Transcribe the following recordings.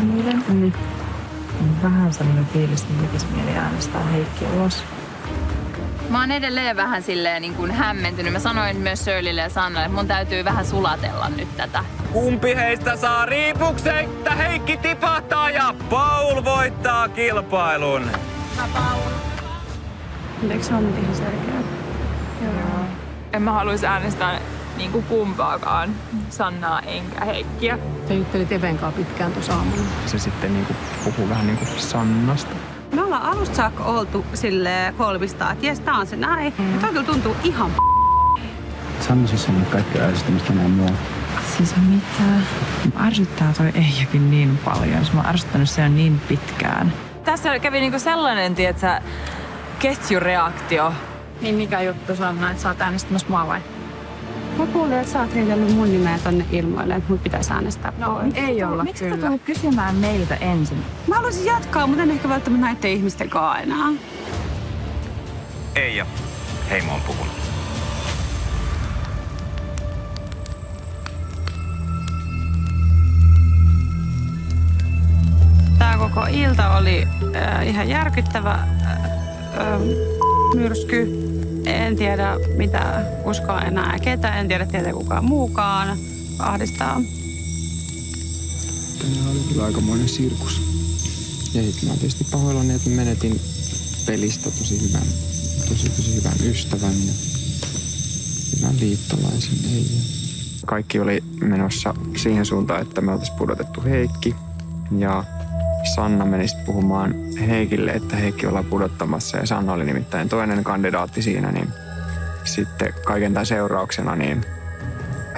niiden. Mm. Vähän sellainen fiilis, että tekisi mieli äänestää Heikki ulos. Mä oon edelleen vähän silleen niin kuin hämmentynyt. Mä sanoin myös Shirleylle ja Sannalle, että mun täytyy vähän sulatella nyt tätä. Kumpi heistä saa riipuksen, että Heikki tipahtaa ja Paul voittaa kilpailun? Eikö se ole nyt ihan selkeä? Joo. En mä haluaisi äänestää niinku kumpaakaan, Sannaa enkä Heikkiä. Se jutteli Teven kanssa pitkään tuossa aamulla. Se sitten niinku puhuu vähän niinku Sannasta. Me ollaan alusta saakka oltu silleen kolmista, että jes, tää on se näin. Ja toi kyllä tuntuu ihan Sanna siis sanoo kaikki ärsyttämistä enää mua. Siis mitä? Ärsyttää toi Eijakin niin paljon. Mä oon ärsyttänyt sen niin pitkään. Tässä kävi niinku sellainen, tietsä, ketjureaktio. Niin mikä juttu Sanna, että sä oot äänestämässä mua vai? Mä kuulin, että sä oot heitellyt mun nimeä tonne ilmoille, että mun pitäisi äänestää pois. Ei olla Miksi kyllä. sä tulet kysymään meiltä ensin? Mä haluaisin jatkaa, mutta en ehkä välttämättä näiden ihmisten kanssa enää. Eija, Heimo on puhunut. Tää koko ilta oli ihan järkyttävä myrsky. En tiedä mitä uskoa enää ketä, en tiedä tietää kukaan muukaan. Ahdistaa. Tänään oli kyllä aikamoinen sirkus. Ja sitten mä oon tietysti pahoillani, että menetin pelistä tosi hyvän ystävän ja hyvän liittolaisen Eijan. Kaikki oli menossa siihen suuntaan, että me oltaisiin pudotettu Heikki. Ja Sanna meni sitten puhumaan Heikille, että Heikki ollaan pudottamassa. Ja Sanna oli nimittäin toinen kandidaatti siinä, niin sitten kaiken tämän seurauksena niin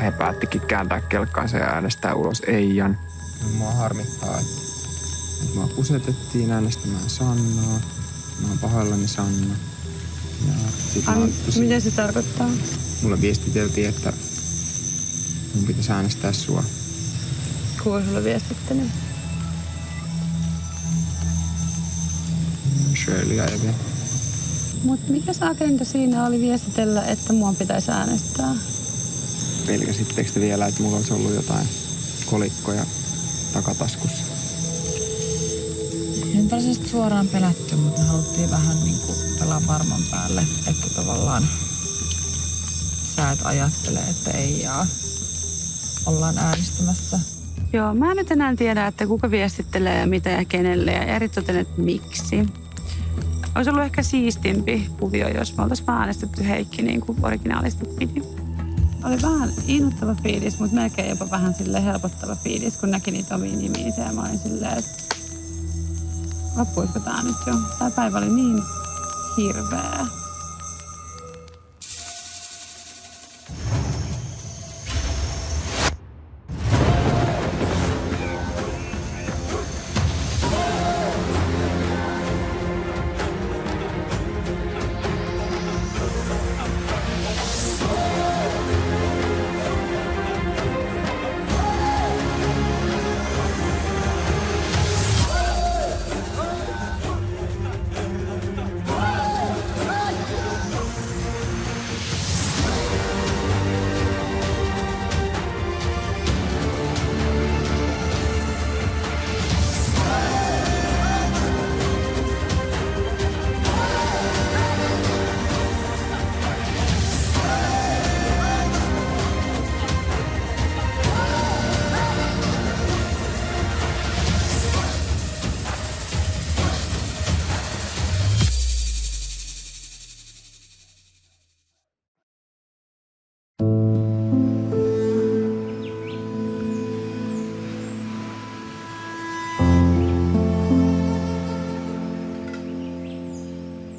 he päättikin kääntää kelkkaansa ja äänestää ulos Eijan. Mua harmittaa, että mua kusetettiin äänestämään Sannaa. Mä oon pahoillani Sanna. Ja sit mä Mitä se tarkoittaa? mulle viestiteltiin, että mun pitäisi äänestää sua. Kuka sulla viestittänyt? Shirley ja Evi. Mut mikä se agenda siinä oli viestitellä, että mua pitäisi äänestää? Pelkäsittekö te vielä, että mulla olisi ollut jotain kolikkoja takataskussa? En varsinaisesti suoraan pelätty, mutta me haluttiin vähän niinku pelaa varman päälle, että tavallaan sä et ajattele, että Eijaa ollaan äänestämässä. Joo, mä en nyt enää tiedä, että kuka viestittelee ja mitä ja kenelle ja eritoten, että miksi. Olisi ollut ehkä siistimpi kuvio, jos me oltaisiin äänestetty Heikki niin kuin originaalisti piti. Oli vähän innoittava fiilis, mutta melkein jopa vähän silleen helpottava fiilis, kun näki niitä omia nimiinsä. Ja mä olin silleen, että loppuisiko tää nyt jo? Tää päivä oli niin hirveä.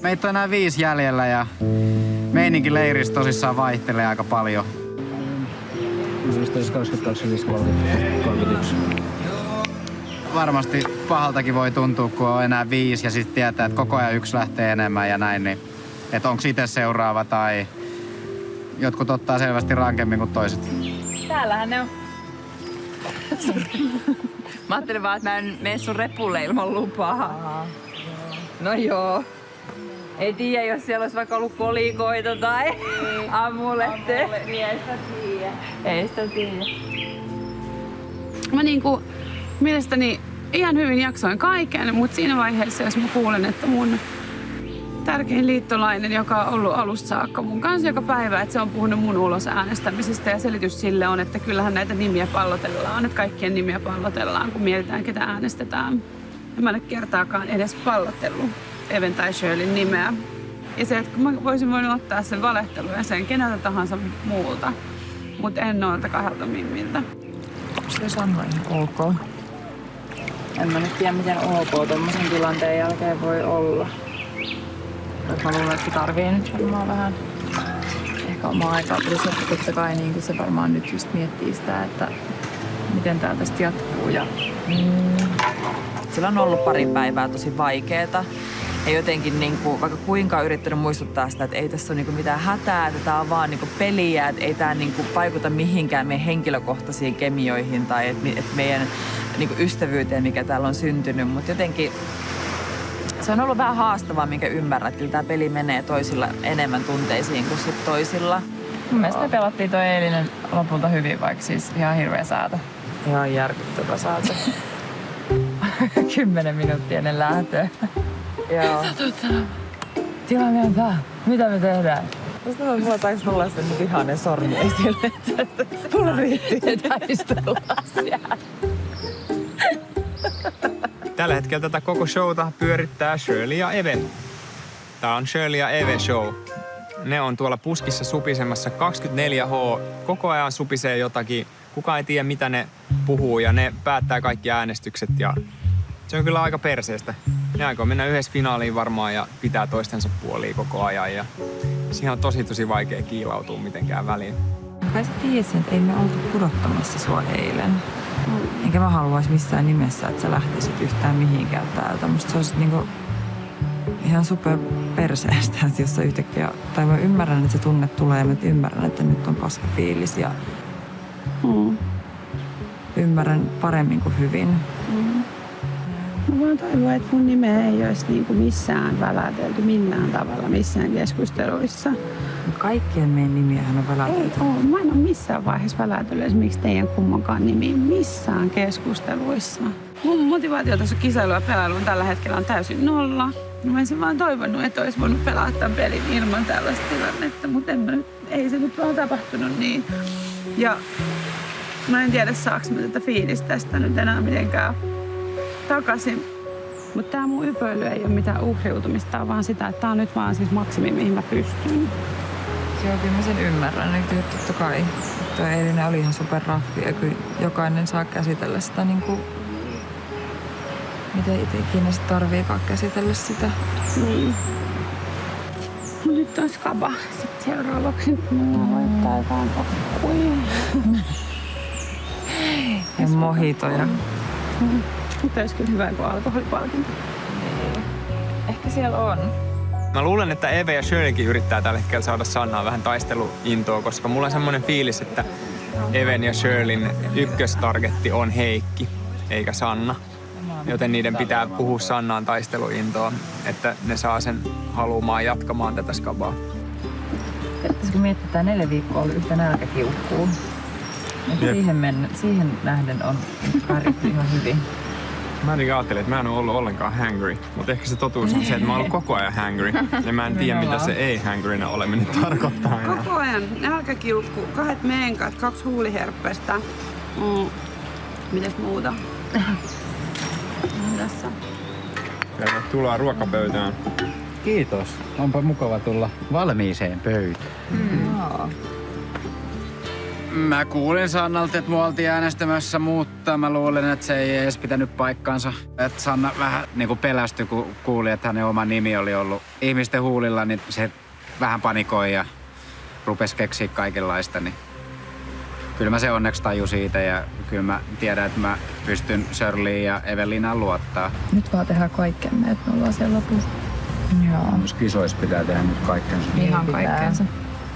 Meitä on enää 5 jäljellä ja meininki leirissä tosissaan vaihtelee aika paljon. Varmasti pahaltakin voi tuntua, kun on enää 5 ja sitten tietää, että koko ajan 1 lähtee enemmän ja näin. Niin, että onko itse seuraava tai jotkut ottaa selvästi rankemmin kuin toiset. Täällähän ne on. Mä ajattelin vaan, että mä en mene sun repulle ilman lupaa. No joo. Ei tiedä, jos siellä olisi vaikka ollut kolikoita tai amuletteja. Ei sitä tiedä. Mä mielestäni ihan hyvin jaksoin kaiken, mutta siinä vaiheessa, jos mä kuulen, että mun tärkein liittolainen, joka on ollut alusta saakka mun kanssa joka päivä, että se on puhunut mun ulos äänestämisestä ja selitys sille on, että kyllähän näitä nimiä pallotellaan, että kaikkien nimiä pallotellaan, kun mietitään, ketä äänestetään. Ja mä en ole kertaakaan edes pallotellut Even tai Shirleyn nimeä. Ja se, että mä voisin voinut ottaa sen valehtelun ja sen keneltä tahansa muulta, mutta en noilta 2 mimmiltä. Se Sanna ihan ok. En mä nyt tiedä, miten ok tommosen tilanteen jälkeen voi olla. Mä luulen, että se tarvii nyt varmaan vähän ehkä omaa aikaa. Plus, että totta kai niin se varmaan nyt just miettii sitä, että miten tää tästä jatkuu. Ja, sillä on ollut pari päivää tosi vaikeeta. Ja jotenkin, niin kuin, vaikka kuinka on yrittänyt muistuttaa sitä, että ei tässä ole niin kuin mitään hätää, että tää on vaan niin kuin peliä, että ei tää niin kuin vaikuta mihinkään meidän henkilökohtaisiin kemioihin tai että meidän niin kuin ystävyyteen, mikä täällä on syntynyt. Mutta jotenkin se on ollut vähän haastavaa, minkä ymmärrän, että kyllä tää peli menee toisilla enemmän tunteisiin kuin sit toisilla. Mun mielestä me pelattiin toi eilinen lopulta hyvin, vaikka siis ihan hirveä säätö. Ihan järkyttävä säätö. 10 minuuttia ennen lähtöä. Joo. Tilanne on tää. Mitä me tehdään? Mulla taisi tulla sen vihainen sormi esille. Mulla riitti taistella siellä. Tällä hetkellä tätä koko showta pyörittää Shirley ja Eve. Tää on Shirley ja Eve show. Ne on tuolla puskissa supisemassa 24H. Koko ajan supisee jotakin. Kukaan ei tiedä, mitä ne puhuu ja ne päättää kaikki äänestykset ja se on kyllä aika perseestä. Ne aikoo mennä yhdessä finaaliin varmaan ja pitää toistensa puolia koko ajan ja siihen on tosi vaikea kiilautua mitenkään väliin. Kai sä tiesit, että ei me oltu pudottamassa sua eilen. Enkä mä haluais missään nimessä, että sä lähtisit yhtään mihinkään täältä. Musta se olisi niinku ihan super perseestä, että jos sä yhtäkkiä... Tai mä ymmärrän, että se tunne tulee ja mä ymmärrän, että nyt on paska fiilis ja... Ymmärrän paremmin kuin hyvin. Mä vaan toivon, että mun nimeä ei olisi niinku missään välätelty millään tavalla missään keskusteluissa. Kaikkien meidän nimiähän on välätelty. Ei oo. Mä en ole missään vaiheessa välätellyt esimerkiksi teidän kummankaan nimiä missään keskusteluissa. Mun motivaatio tässä kisailu ja pelailuun tällä hetkellä on täysin nolla. Mä olisin vaan toivonut, että olisi voinut pelata tämän pelin ilman tällaista tilannetta, mutta ei se nyt vaan tapahtunut niin. Ja mä en tiedä, saaks mä tätä fiilistä tästä nyt enää mitenkään takaisin. Mutta tää mun ypöily ei ole mitään uhriutumista, vaan sitä, että tää on nyt vaan siis maksimi, mihin mä pystyn. Joo, kyllä mä sen ymmärrän. Että totta kai. Tuo eilinen oli ihan superraffi ja kyllä jokainen saa käsitellä sitä niin kuin... Miten itse ikinä sit tarviikaan käsitellä sitä. Niin. Mut nyt on skaba. Sitten seuraavaksi mulla voittaa jotain kokkuja. Ja mojitoja. Mutta olisi kyllä hyvä, kun alkoholipalkinto. Ehkä siellä on. Mä luulen, että Eve ja Shirleykin yrittää tällä hetkellä saada Sannaa vähän taisteluintoa, koska mulla on semmoinen fiilis, että Even ja Shirleyn ykköstargetti on Heikki, eikä Sanna. Joten niiden pitää puhua Sannaan taisteluintoa, että ne saa sen haluamaan jatkamaan tätä skabaa. Kun mietitään 4 viikkoa ollut yhtä nälkäkiukkuu. Siihen nähden on pärjätty ihan hyvin. Mä ajattelin, että mä en ole ollut ollenkaan hangry, mutta ehkä se totuus on se, että mä oon ollut koko ajan hangry. Ja mä en tiedä, mitä se ei hangrynä oleminen tarkoittaa enää. Koko ajan nälkäkiukku, 2 menkat, 2 huuliherppestä. Mitäs muuta? Tässä. Tervetuloa ruokapöytään. Kiitos. Onpa mukava tulla valmiiseen pöytään. Mä kuulin Sannalta, että mua oltiin äänestämässä, mutta mä luulen, että se ei edes pitänyt paikkaansa. Että Sanna vähän niin pelästyi, kun kuuli, että hänen oma nimi oli ollut ihmisten huulilla, niin se vähän panikoi ja rupesi keksiä kaikenlaista. Niin kyllä mä se onneksi tajun siitä ja kyllä mä tiedän, että mä pystyn Shirleyin ja Evelinaan luottaa. Nyt vaan tehdään kaikkemme, että me ollaan siellä lopussa. Joo. Jos kisoissa pitää tehdä nyt kaikkensa. Ihan kaikkeensa.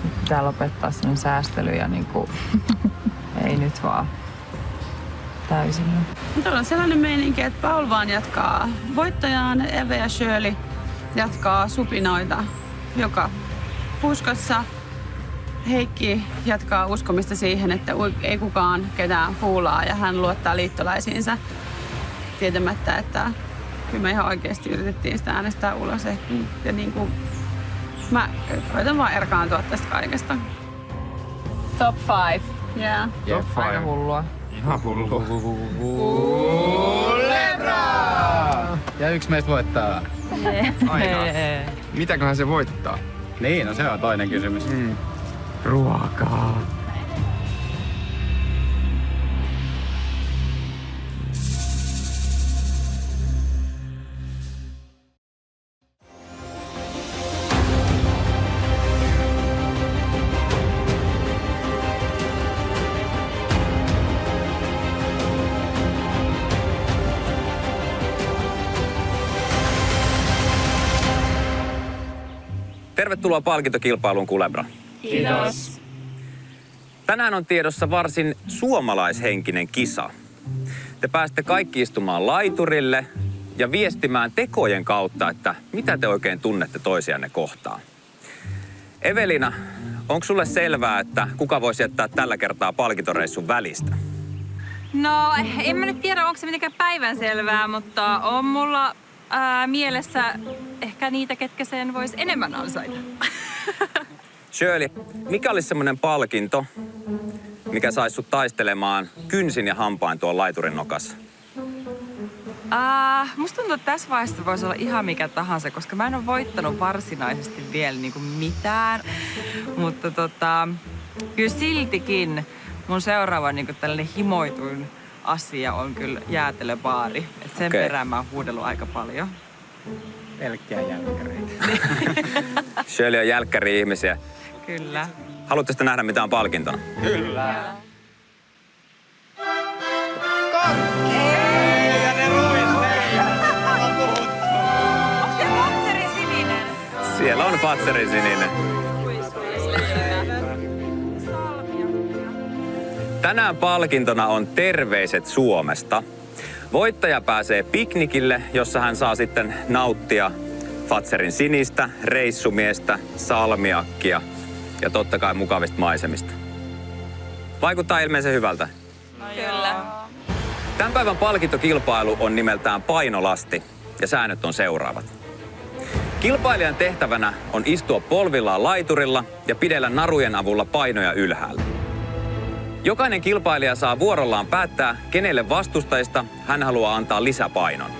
Nyt pitää lopettaa sen säästely ja niinku... ei nyt vaan täysillä. Mutta on sellainen meininki, että Paul vaan jatkaa voittajaan, Eve ja Shirley jatkaa supinoita joka puskassa. Heikki jatkaa uskomista siihen, että ei kukaan ketään fuulaa ja hän luottaa liittolaisiinsa. tietämättä, että kyllä me ihan oikeasti yritettiin sitä äänestää ulos. Ja niin kuin, mä koitan vaan erkaantua tästä kaikesta. Top 5. Yeah. Aika hullua. Ihan hullu. Ja yksi meistä voittaa. Aina. Mitäköhän se voittaa? Niin, no se on toinen kysymys. Ruokaa. Tervetuloa palkintokilpailuun Kulebra. Kiitos. Tänään on tiedossa varsin suomalaishenkinen kisa. Te pääsette kaikki istumaan laiturille ja viestimään tekojen kautta, että mitä te oikein tunnette toisianne kohtaan. Evelina, onko sulle selvää, että kuka voisi jättää tällä kertaa palkintoreissun välistä? No, en mä nyt tiedä, onko se mitenkään päivänselvää, mutta on mulla mielessä ehkä niitä, ketkä sen vois enemmän ansaita. Shirley, mikä olisi semmoinen palkinto, mikä saisi sut taistelemaan kynsin ja hampain tuon laiturin nokassa? Musta tuntuu, että tässä vaiheessa voisi olla ihan mikä tahansa, koska mä en ole voittanut varsinaisesti vielä niinku mitään. Mutta kyllä siltikin mun seuraava niinku tällainen himoituin asia on kyllä jäätelöbaari. Et sen perään mä oon huudellut aika paljon. Pelkkiä jälkkäreitä. Shirley on jälkkäri-ihmisiä. Kyllä. Haluatteko te nähdä mitään palkintona? Kyllä. Siellä on Fatserin sininen. Tänään palkintona on terveiset Suomesta. Voittaja pääsee piknikille, jossa hän saa sitten nauttia Fatserin sinistä, reissumiestä, salmiakkia ja totta kai mukavista maisemista. Vaikuttaa ilmeisen hyvältä. Kyllä. Tämän päivän palkintokilpailu on nimeltään painolasti ja säännöt on seuraavat. Kilpailijan tehtävänä on istua polvillaan laiturilla ja pidellä narujen avulla painoja ylhäällä. Jokainen kilpailija saa vuorollaan päättää, kenelle vastustajista hän haluaa antaa lisäpainon.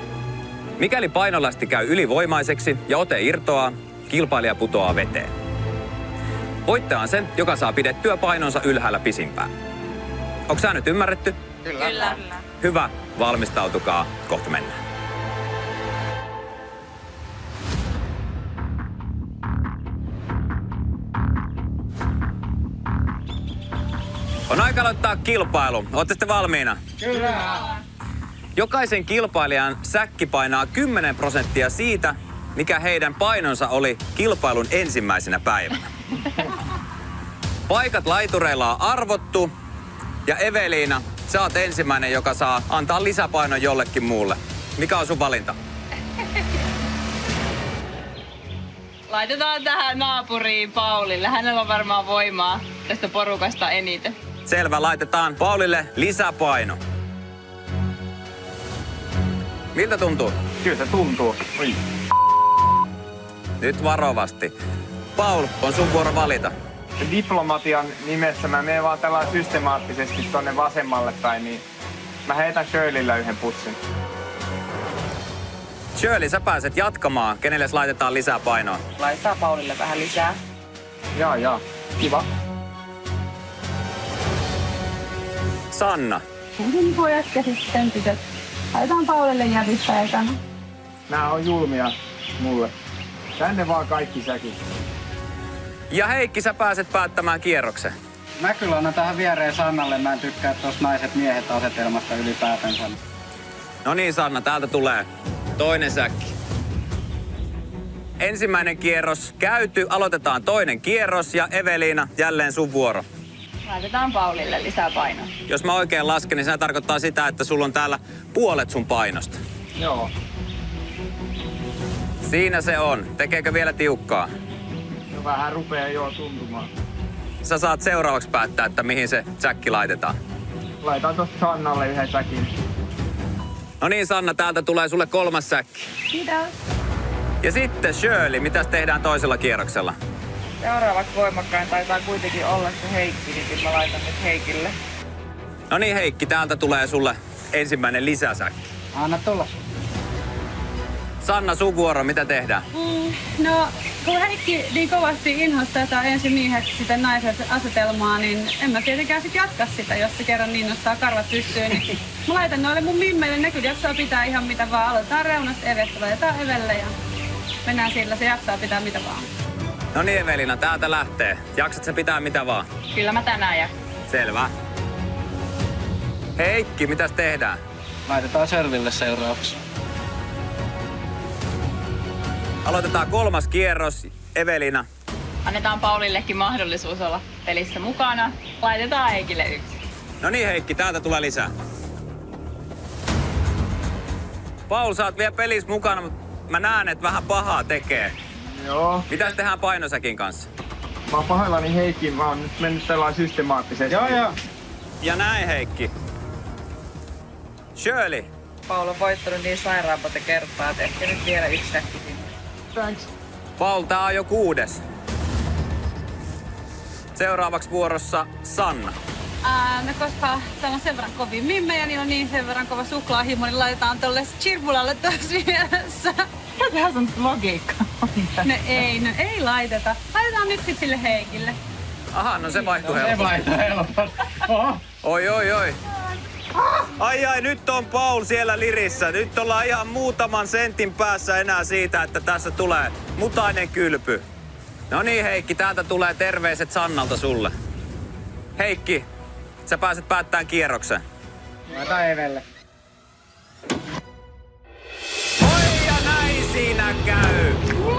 Mikäli painolasti käy ylivoimaiseksi ja ote irtoaa, kilpailija putoaa veteen. Voittaja on sen, joka saa pidettyä painonsa ylhäällä pisimpään. Onko säännöt ymmärretty? Kyllä. Hyvä, valmistautukaa, kohta mennään. On aika aloittaa kilpailu. Ootte sitten valmiina? Kyllä. Jokaisen kilpailijan säkki painaa 10% siitä, mikä heidän painonsa oli kilpailun ensimmäisenä päivänä. Paikat laitureilla on arvottu ja Evelina, sä oot ensimmäinen, joka saa antaa lisäpainon jollekin muulle. Mikä on sun valinta? Laitetaan tähän naapuriin Paulille. Hänellä on varmaan voimaa tästä porukasta eniten. Selvä, laitetaan Paulille lisäpaino. Miltä tuntuu? Kyllä se tuntuu. Oi. Nyt varovasti. Paul, on sun vuoro valita. Diplomatian nimessä mä menen vaan tällä systemaattisesti tonne vasemmalle päin, niin mä heitän Shirleylle yhden pussin. Shirley, sä pääset jatkamaan. Kenelle laitetaan lisää painoa? Laittaa Paulille vähän lisää. Jaa. Kiva. Sanna. Ensin pojat ja sitten tytöt. Laitetaan Paulille jätistä ekana. Nää on julmia mulle. Tänne vaan kaikki säkin. Ja Heikki, sä pääset päättämään kierroksen. Mä kyllä annan tähän viereen Sannalle. Mä en tykkää tuosta naiset-miehet asetelmasta ylipäätänsä. No niin, Sanna, täältä tulee toinen säkki. Ensimmäinen kierros käyty, aloitetaan toinen kierros ja Evelina, jälleen sun vuoro. Laitetaan Paulille lisää painoa. Jos mä oikein lasken, niin se tarkoittaa sitä, että sulla on täällä puolet sun painosta. Joo. Siinä se on. Tekeekö vielä tiukkaa? No vähän rupee jo tuntumaan. Sä saat seuraavaksi päättää, että mihin se säkki laitetaan. Laitan tosta Sannalle yhden säkin. No niin, Sanna, täältä tulee sulle 3. säkki. Kiitos. Ja sitten Shirley, mitäs tehdään toisella kierroksella? Seuraavaksi voimakkain taitaa kuitenkin olla se Heikki, niin mä laitan nyt Heikille. No niin, Heikki, täältä tulee sulle ensimmäinen lisäsäkki. Anna tulla. Sanna, sun vuoro, mitä tehdään? No, kun Heikki niin kovasti inhosi tätä ensin miehestä sitten naisen asetelmaa, niin en mä tietenkään sit jatka sitä, jos se kerran niin nostaa karvat pystyyn. Niin mä laitan noille mun mimmeille, ne kyllä jaksaa pitää ihan mitä vaan. Aloitetaan reunasta Evestä, laitetaan Evelle ja mennään sillä, se jaksaa pitää mitä vaan. No niin, Evelina, täältä lähtee. Jaksat sä pitää mitä vaan? Kyllä mä tänään jaksan. Selvä. Heikki, mitäs tehdään? Laitetaan Shirleylle seuraavaksi. Aloitetaan 3. kierros. Evelina. Annetaan Paulillekin mahdollisuus olla pelissä mukana. Laitetaan Heikille 1. No niin, Heikki, täältä tulee lisää. Paul, sä oot vielä pelissä mukana, mutta mä näen, että vähän pahaa tekee. Joo. Mitäs tehdään painosäkin kanssa? Mä oon pahoillani Heikki, mä oon nyt mennyt tällä systemaattisesti. Joo. Ja näin, Heikki. Shirley. Paul on voittanut niin sairaan monta kertaa, että ehkä nyt vielä 1 säkki sinne. Thanks. Paul, tää on jo 6. Seuraavaksi vuorossa Sanna. No koska täällä on sen verran kovin mimmejä, niin on niin sen verran kova suklaahimo, niin laitetaan tolle Chirpulalle tuossa vieressä. Tämähän on logiikka. No ei laiteta. Laitetaan nyt sit sille Heikille. Aha, no se vaihtuu helposti. Oi. Ai, nyt on Paul siellä lirissä. Nyt ollaan ihan muutaman sentin päässä enää siitä, että tässä tulee mutainen kylpy. No niin, Heikki, täältä tulee terveiset Sannalta sulle. Heikki, sä pääset päättämään kierroksen. Laitetaan Evelle. Oi, ja näin siinä käy.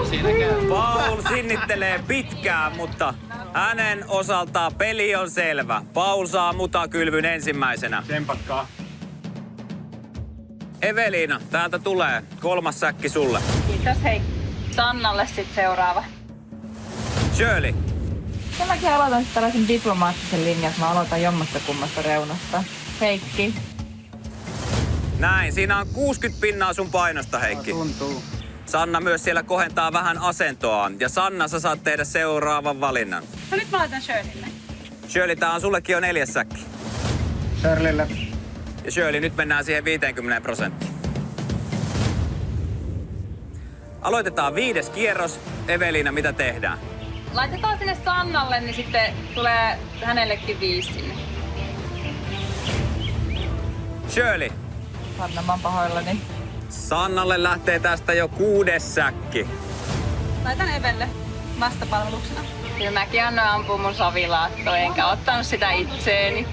Siinä käy. Paul sinnittelee pitkään, mutta hänen osaltaan peli on selvä. Paul saa mutakylvyn ensimmäisenä. Tsempatkaa. Evelina, täältä tulee 3. säkki sulle. Kiitos Heikki. Sannalle sit seuraava. Shirley. Sen mäkin aloitan tällaisen diplomaattisen linjan, että mä aloitan jommasta kummasta reunasta. Heikki. Näin, siinä on 60% sun painosta, Heikki. Tuntuu. Sanna myös siellä kohentaa vähän asentoaan. Ja Sanna, sä saat tehdä seuraavan valinnan. No nyt mä laitan Shirleylle. Shirley, tää on sullekin jo 4. säkki. Shirleylle. Ja Shirley, nyt mennään siihen 50%. Aloitetaan 5. kierros. Evelina, mitä tehdään? Laitetaan sinne Sannalle, niin sitten tulee hänellekin 5 sinne. Shirley. Sanna, mä oon pahoillani. Sannalle lähtee tästä jo 6. säkki. Laitan Evelle vastapalveluksena. Kyllä mäkin annoin ampua mun savilaattoa, enkä ottanut sitä itseeni.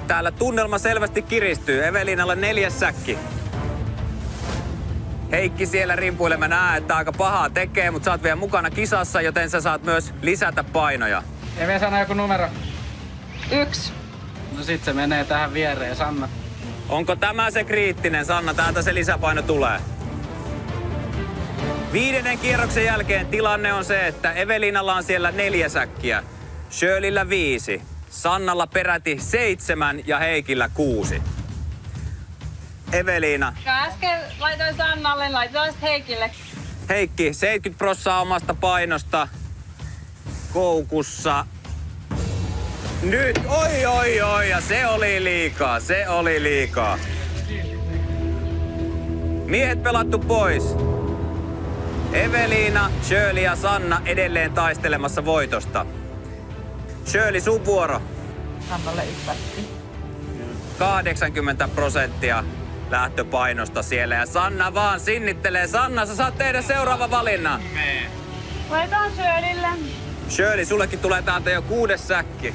Täällä tunnelma selvästi kiristyy. Evelinalle 4. säkki. Heikki siellä rimpuille. Mä näen, että aika pahaa tekee, mutta sä oot vielä mukana kisassa, joten sä saat myös lisätä painoja. Eve sano joku numero. 1. No sit se menee tähän viereen, Sanna. Onko tämä se kriittinen, Sanna? Täältä se lisäpaino tulee. 5. kierroksen jälkeen tilanne on se, että Evelinalla on siellä 4 säkkiä, Shirleyllä 5, Sannalla peräti 7 ja Heikillä 6. Evelina. Äsken laitoin Sannalle, laitetaan sitten Heikille. Heikki, 70% omasta painosta koukussa. Nyt, oi, ja se oli liikaa. Miehet pelattu pois. Evelina, Shirley ja Sanna edelleen taistelemassa voitosta. Shirley, sun vuoro. Sannalle 1 säkki. 80% lähtöpainosta siellä ja Sanna vaan sinnittelee. Sanna, sä saat tehdä seuraava valinnan. Laitetaan Shirleylle. Shirley, sullekin tulee täältä jo 6. säkki.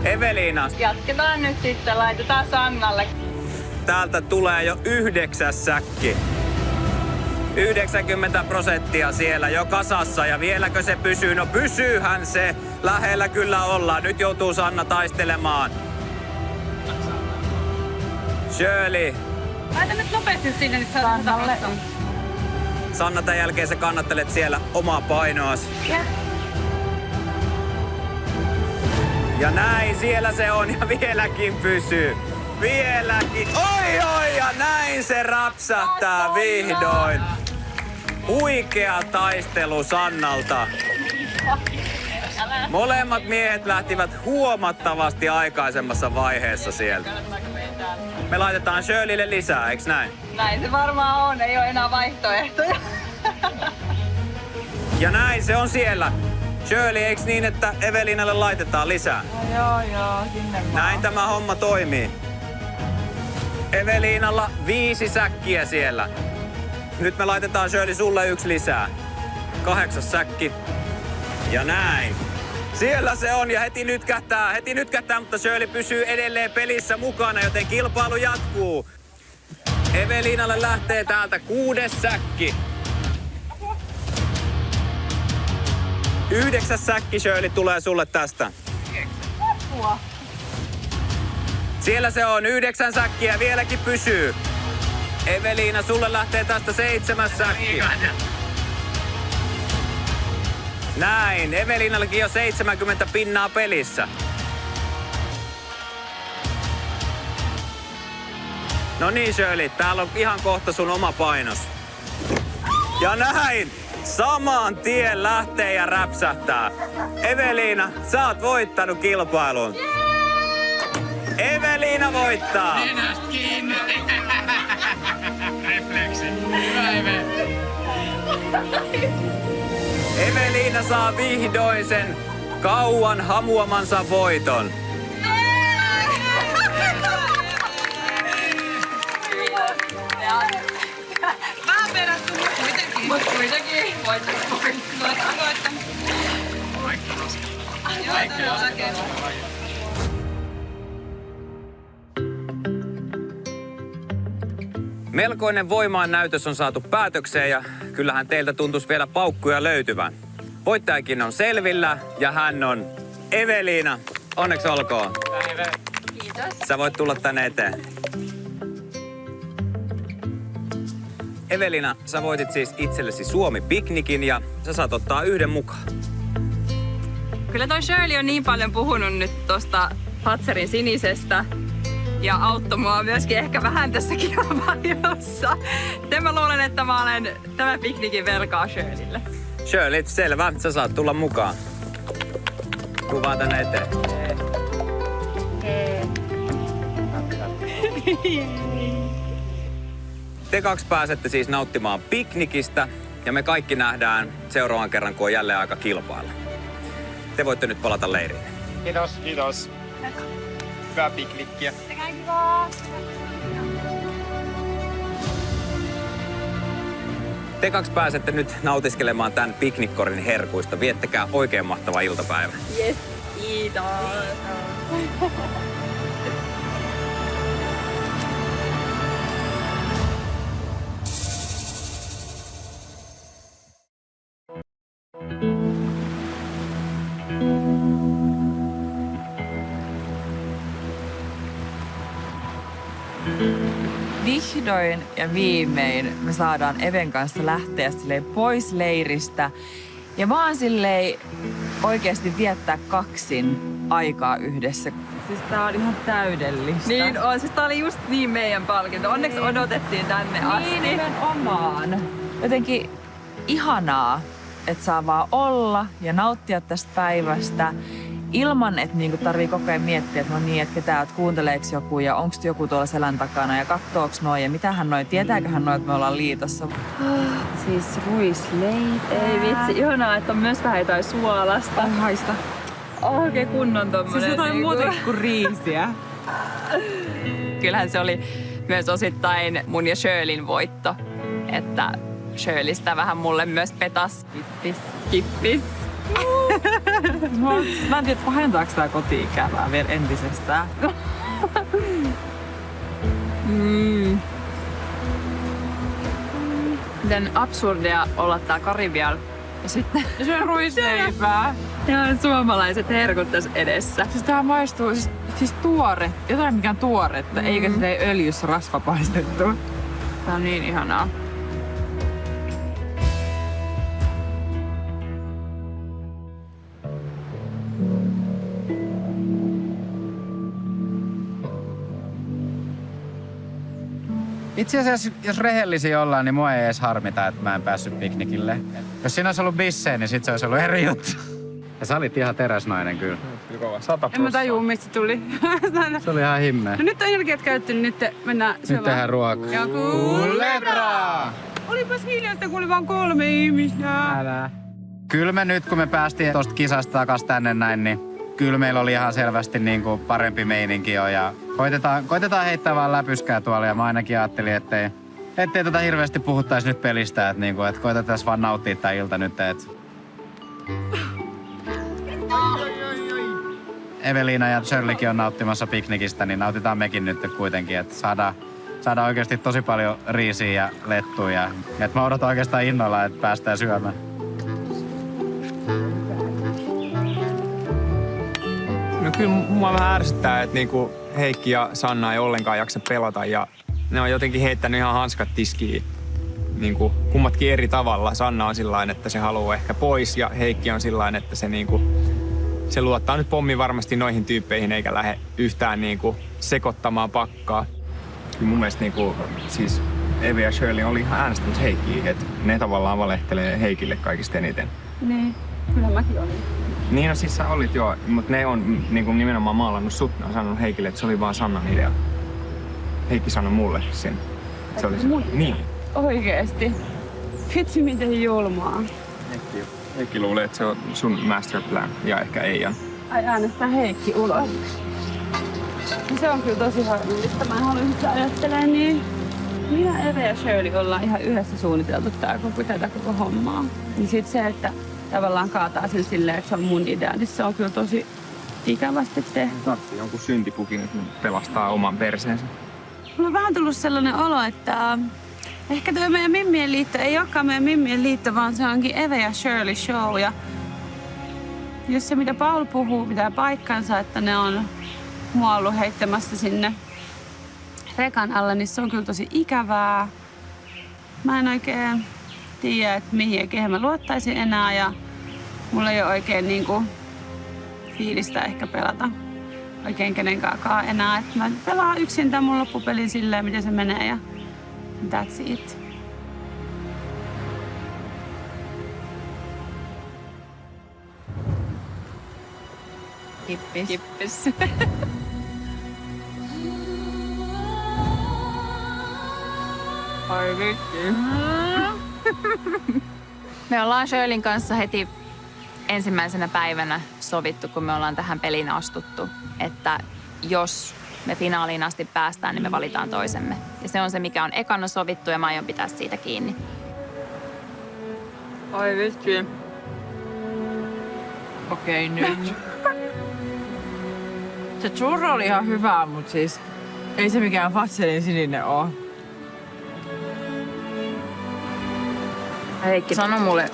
Evelina, Jatketaan nyt sitten, laitetaan Sannalle. täältä tulee jo 9. säkki. 90% siellä jo kasassa ja vieläkö se pysyy? No pysyyhän se. Lähellä kyllä ollaan. Nyt joutuu Sanna taistelemaan. Shirley. Laita nyt nopeasti sinne, niin saadaan Sannalle. Sanna, tämän jälkeen sä kannattelet siellä omaa painoas. Ja näin siellä se on ja vieläkin pysyy. Vieläkin. Oi, ja näin se rapsahtaa vihdoin. Huikea taistelu Sannalta. Molemmat miehet lähtivät huomattavasti aikaisemmassa vaiheessa sieltä. Me laitetaan Shirleylle lisää, eiks näin? Näin se varmaan on, ei ole enää vaihtoehtoja. Ja näin se on siellä. Shirley, eiks niin, että Evelinalle laitetaan lisää? Joo, sinne vaan. Näin tämä homma toimii. Evelinalla 5 säkkiä siellä. Nyt me laitetaan Shirley sulle 1 lisää. 8 säkki. Ja näin. Siellä se on ja heti nytkähtää, mutta Shirley pysyy edelleen pelissä mukana, joten kilpailu jatkuu. Evelinalle lähtee täältä 6 säkki. 9 säkki, Shirley, tulee sulle tästä. Siellä se on, 9 säkkiä, vieläkin pysyy. Evelina, sulle lähtee tästä 7 säkkiä. Näin, Evelinallakin jo 70 pinnaa pelissä. No niin, Shirley, täällä on ihan kohta sun oma painos. Ja näin, saman tien lähtee ja räpsähtää. Evelina, sä oot voittanut kilpailun. Evelina voittaa. Nenästä kiinni. Refleksi. Hyvä, Evelina saa vihdoin sen kauan hamuamansa voiton. Vähän perätty, mutta kuitenkin voittanut. Melkoinen voimaan näytös on saatu päätökseen ja kyllähän teiltä tuntuisi vielä paukkuja löytyvän. Voittajakin on selvillä ja hän on Evelina. Onneksi olkoon. Kiitos. Sä voit tulla tänne eteen. Evelina, sä voitit siis itsellesi Suomi-piknikin ja sä saat ottaa 1 mukaan. Kyllä toi Shirley on niin paljon puhunut nyt tosta Fatserin sinisestä ja auttoi mua myöskin ehkä vähän tässä kilpailussa. Mä luulen, että mä olen tämän piknikin velkaa Shirleylle. Shirley, selvä. Sä saat tulla mukaan. Tuu vaan tänne eteen. Te 2 pääsette siis nauttimaan piknikistä ja me kaikki nähdään seuraavan kerran, kun on jälleen aika kilpailla. Te voitte nyt palata leiriin. Kiitos. Hyvää piknikkiä. Te 2 pääsette nyt nautiskelemaan tämän piknikkorin herkuista. Viettäkää oikein mahtava iltapäivä. Yes, kiitos. Vihdoin ja viimein me saadaan Even kanssa lähteä pois leiristä ja vaan silleen oikeasti viettää kaksin aikaa yhdessä. Siis tää on ihan täydellistä. Niin on, siis tää oli just niin meidän palkinto. Onneksi odotettiin tänne asti. Niin nimenomaan. Jotenkin ihanaa, että saa vaan olla ja nauttia tästä päivästä ilman, että niinku tarvii koko ajan miettiä, että no niin, että kuunteleeko joku ja onko joku tuolla selän takana ja kattooks noi ja mitähän noi, tietääköhän noi, että me ollaan liitossa. Siis ruisleipää. Ei vitsi, ihanaa, että on myös vähän jotain suolasta. Haista. Oikein kunnon tommonen. Siis jotain muuta kuin riisiä. Kyllähän se oli myös osittain mun ja Shirleyn voitto. Että Shirleystä vähän mulle myös petas. Kippis. Mä en tiedä, pahentaako tää koti-ikävää vielä entisestään. Miten absurdia olla tää Karibian ja sitten Se on ruisleipää. nämä suomalaiset herkut tässä edessä. Siis tää maistuu siis tuore, jotain mikä on tuoretta, eikä sitä öljyssä rasvapaistettu. Tää on niin ihanaa. Itse asiassa, jos rehellisiä ollaan, niin mua ei edes harmita, että mä en päässyt piknikille. Jos siinä olisi ollut bissejä, niin sit se olisi ollut eri juttu. Ja sä olit ihan teräsnainen kyllä. Kyllä kova, 100%. En mä tajuu, mistä se tuli. Se oli ihan himmeä. No nyt on energiat käytetty, niin nyt mennään syömään. Nyt tehdään ruokaa. Ja Kulebra! Olipas hiljasta, kun oli vaan 3 ihmistä. Älä. Kyllä me nyt, kun me päästiin tosta kisasta takas tänne näin, niin kyllä meillä oli ihan selvästi niin kuin parempi meininki jo. Ja koitetaan heittää vaan läpyskää tuolla. Ja mä ainakin ajattelin, ettei hirveästi puhuttaisi nyt pelistä. Että niinku, et koitetaan vaan nauttia tää ilta nyt. Eveliina ja Shirleykin on nauttimassa piknikistä, niin nautitaan mekin nyt kuitenkin. Että saadaan oikeasti tosi paljon riisiä ja lettuja. Et mä odotan oikeastaan innolla, että päästään syömään. No kyllä mua vähän ärsyttää, että niinku Heikki ja Sanna ei ollenkaan jaksa pelata ja ne on jotenkin heittänyt ihan hanskat tiskiin. Niinku kummatkin eri tavalla. Sanna on sillain, että se haluaa ehkä pois ja Heikki on sillain, että se luottaa nyt pommin varmasti noihin tyyppeihin eikä lähde yhtään niinku sekoittamaan pakkaa. Kyllä mun mielestä niinku, siis Eve ja Shirley oli ihan äänestämässä Heikkiä, että ne tavallaan valehtelee Heikille kaikista eniten. Niin, kyllä mäkin olin. Niin, no siis sä olit joo, mutta ne on niinku nimenomaan maalannut sut. Ne on sanonut Heikille, että se oli vaan Sannan idea. Heikki sanoi mulle sen. Se oli se. Niin. Oikeesti? Vitsi, miten julmaa. Heikki luulee, että se on sun master plan ja ehkä Eijan. Ai äänestää Heikki ulos. No se on kyllä tosi harmillista. Mä en halunnut, että ajattelee niin. Minä, Eve ja Shirley ollaan ihan yhdessä suunniteltu tätä koko hommaa. Niin sit se, että tavallaan kaataa sen silleen, että se on mun idea, niin se on kyllä tosi ikävästi tehty. Tarvitsee jonkun syntipukin, että pelastaa oman perseensä. Mulla on vähän tullut sellainen olo, että ehkä tuo meidän Mimmien liitto ei olekaan meidän Mimmien liitto, vaan se onkin Eve ja Shirley show. Ja jos se, mitä Paul puhuu, pitää paikkansa, että ne on mua ollut heittämässä sinne rekan alla, niin se on kyllä tosi ikävää. Mä en oikein tiedä, että mihin ja kehen mä luottaisin enää ja mulla ei ole oikein niinku fiilistä ehkä pelata oikein kenenkaakaan enää. Että mä pelaan yksin tämän mun loppupelin silleen, miten se menee ja that's it. Kippis. Kippis. Ai vitsi. Me ollaan Shirleyn kanssa heti ensimmäisenä päivänä sovittu, kun me ollaan tähän peliin astuttu, että jos me finaaliin asti päästään, niin me valitaan toisemme. Ja se on se, mikä on ekana sovittu ja mä aion pitää siitä kiinni. Ai vitsi. Okei, nyt. Se churro oli ihan hyvää, mutta siis ei se mikään Fatselin sininen oo. Heikki sanoi mulle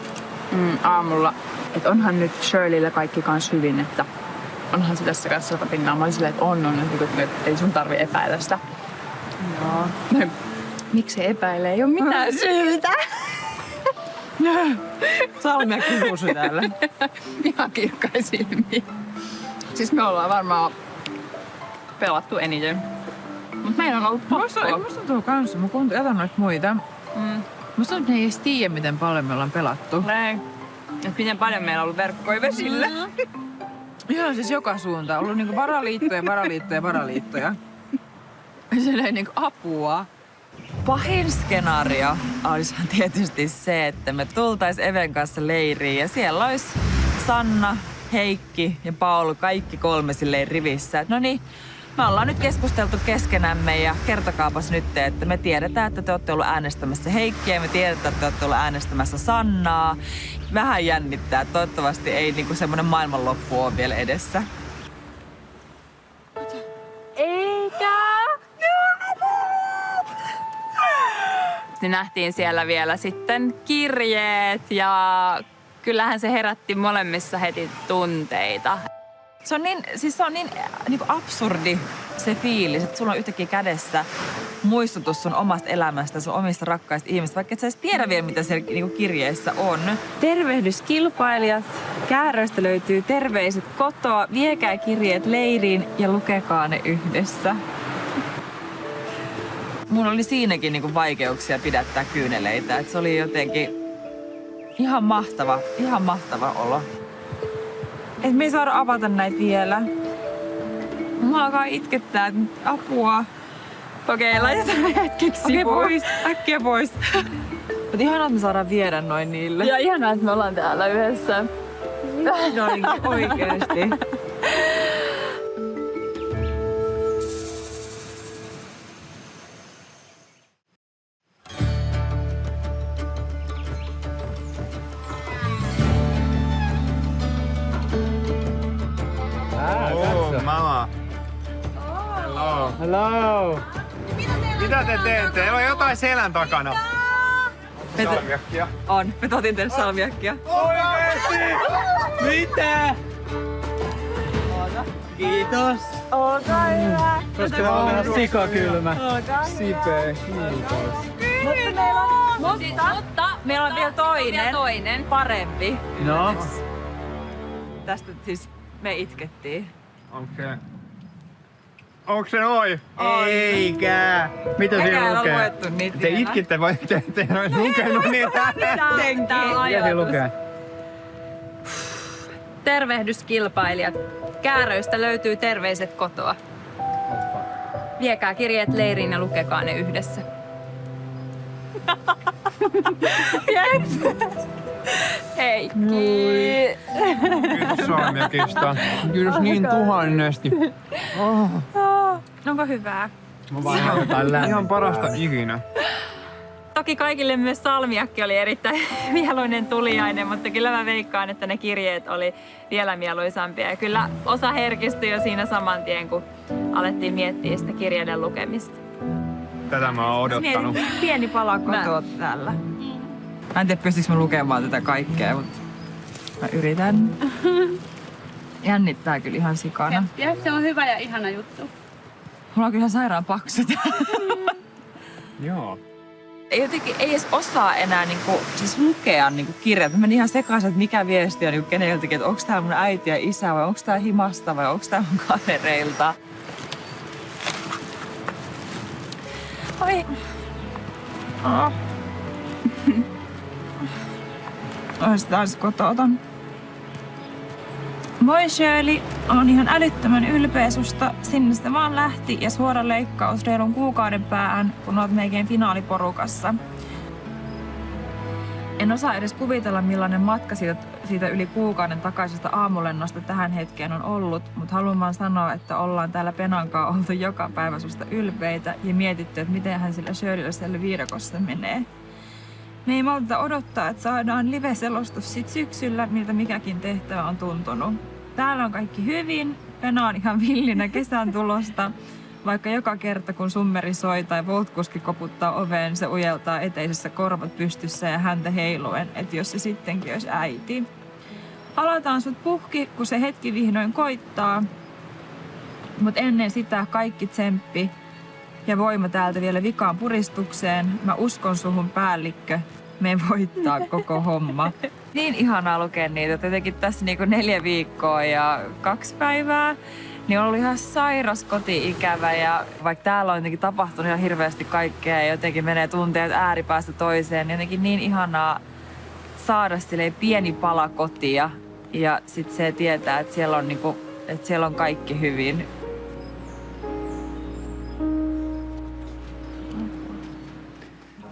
aamulla, että onhan nyt Shirleyllä kaikki kans hyvin, että onhan se tässä kanssa 100 pinnaa. Mä olin silleen, että on, että ei sun tarvi epäillä sitä. Joo. No, miksi se epäilee? Ei oo mitään syytä. Salmia kihuusu täällä. Ihan kirkkain silmiin. Siis me ollaan varmaan pelattu eniten. Mut meillä on ollut pakkoa. Musta tuntuu kanssa. Mä jätän noita muita. Musta tuntuu, että ne ei edes tiedä, miten paljon me ollaan pelattu. Näin. Että miten paljon meillä on ollut verkkoja vesillä. Ihan siis joka suuntaan. On ollut niinku varaliittoja. Silleen niinku apua. Pahin skenaario olisi tietysti se, että me tultais Even kanssa leiriin ja siellä olisi Sanna, Heikki ja Paul kaikki 3 silleen rivissä. No niin, me ollaan nyt keskusteltu keskenämme ja kertokaapas nyt, että me tiedetään, että te olette ollut äänestämässä Heikkiä ja me tiedetään, että te olette ollut äänestämässä Sannaa. Vähän jännittää. Toivottavasti ei niinku semmoinen maailmanloppu ole vielä edessä. Niin nähtiin siellä vielä sitten kirjeet ja kyllähän se herätti molemmissa heti tunteita. Se on niin absurdi se fiilis, että sulla on yhtäkkiä kädessä muistutus sun omasta elämästä, sun omista rakkaista ihmistä, vaikka et sä edes tiedä vielä, mitä siellä niinku kirjeissä on. Tervehdys kilpailijat. Kääröistä löytyy terveiset kotoa. Viekää kirjeet leiriin ja lukekaa ne yhdessä. mun oli siinäkin niinku vaikeuksia pidättää kyyneleitä. Et se oli jotenkin ihan mahtava olo. Et me ei saada avata näitä vielä. Mua alkaa itkettää, että apua. Okei, laitetaan hetkeksi pois. Äkkiä pois. Mutta ihanaa, että me saadaan viedä noin niille. Ja ihanaa, että me ollaan täällä yhdessä. Noin oikeesti. Mama. Hello. Hello. Mitä te teette? Teillä on jotain selän takana. Salmiakkia. On. Me tuotiin teille salmiakkia. Oikeesti? Mitä? Kiitos. Olkaa hyvä. Koska mä oon ihan sikakylmä. Sipe, kiitos. Mutta meillä on vielä toinen. Parempi. No? Tästä siis me itkettiin. Okei. Onko se noin? Eikä. Mitä Mäkään siinä en ole lukee? luettu niitä Te vielä. itkitte vai te en ole lukenut niitä? Mitä siinä lukee? Tervehdyskilpailijat. Kääröistä löytyy terveiset kotoa. Viekää kirjeet leiriin ja lukekaa ne yhdessä. Heikki. Kiitos salmiakista. Kiitos niin tuhannesti. Onko hyvää? Mä vaan jotain lämmin. Ihan parasta ikinä. Toki kaikille myös salmiakki oli erittäin mieluinen tuliainen, mutta kyllä mä veikkaan, että ne kirjeet oli vielä mieluisampia. Ja kyllä osa herkistyi jo siinä saman tien, kun alettiin miettiä sitä kirjeiden lukemista. Tätä mä oon odottanut. Pieni pala kotoa täällä. Mä en tiedä, pystyykö mä lukemaan tätä kaikkea, mutta mä yritän. Jännittää kyllä ihan sikana. Ja se on hyvä ja ihana juttu. Mulla on kyllä sairaan paksut. Joo. Jotenkin ei edes osaa enää siis lukea kirjat. Mä menin ihan sekaisin, että mikä viesti on keneltäkin, että onko tää mun äiti ja isä vai onko tää himasta vai onko tää mun kavereilta. Oi. Oh. Ois taas kototon. Moi Shirley, on ihan älyttömän ylpeä susta. Sinne sitä vaan lähti ja suora leikkaus reilun kuukauden päähän, kun oot melkein finaaliporukassa. En osaa edes kuvitella, millainen matka siitä yli kuukauden takaisesta aamulennosta tähän hetkeen on ollut, mutta haluan vaan sanoa, että ollaan täällä Penankaa oltu joka päivä susta ylpeitä ja mietitty, että mitenhän sillä Shirleyllä siellä viidakossa menee. Me ei malta odottaa, että saadaan live-selostus sit syksyllä, miltä mikäkin tehtävä on tuntunut. Täällä on kaikki hyvin, Pena on ihan villinä kesän tulosta. Vaikka joka kerta kun summeri soi tai voltkuski koputtaa oveen, se ujeltaa eteisessä korvat pystyssä ja häntä heiluen, että jos se sittenkin olisi äiti. Halataan sut puhki, kun se hetki vihdoin koittaa. Mut ennen sitä kaikki tsemppi ja voima täältä vielä vikaan puristukseen. Mä uskon suhun päällikkö. Me voittaa koko homma. Niin ihanaa lukea niitä. Jotenkin tässä 4 viikkoa ja 2 päivää. Niin on ollut ihan sairas koti-ikävä ja vaikka täällä on jotenkin tapahtunut ihan hirveästi kaikkea ja jotenkin menee tunteet ääripäästä toiseen, niin jotenkin niin ihanaa saada silleen pieni pala kotia ja sitten se tietää, että siellä on kaikki hyvin.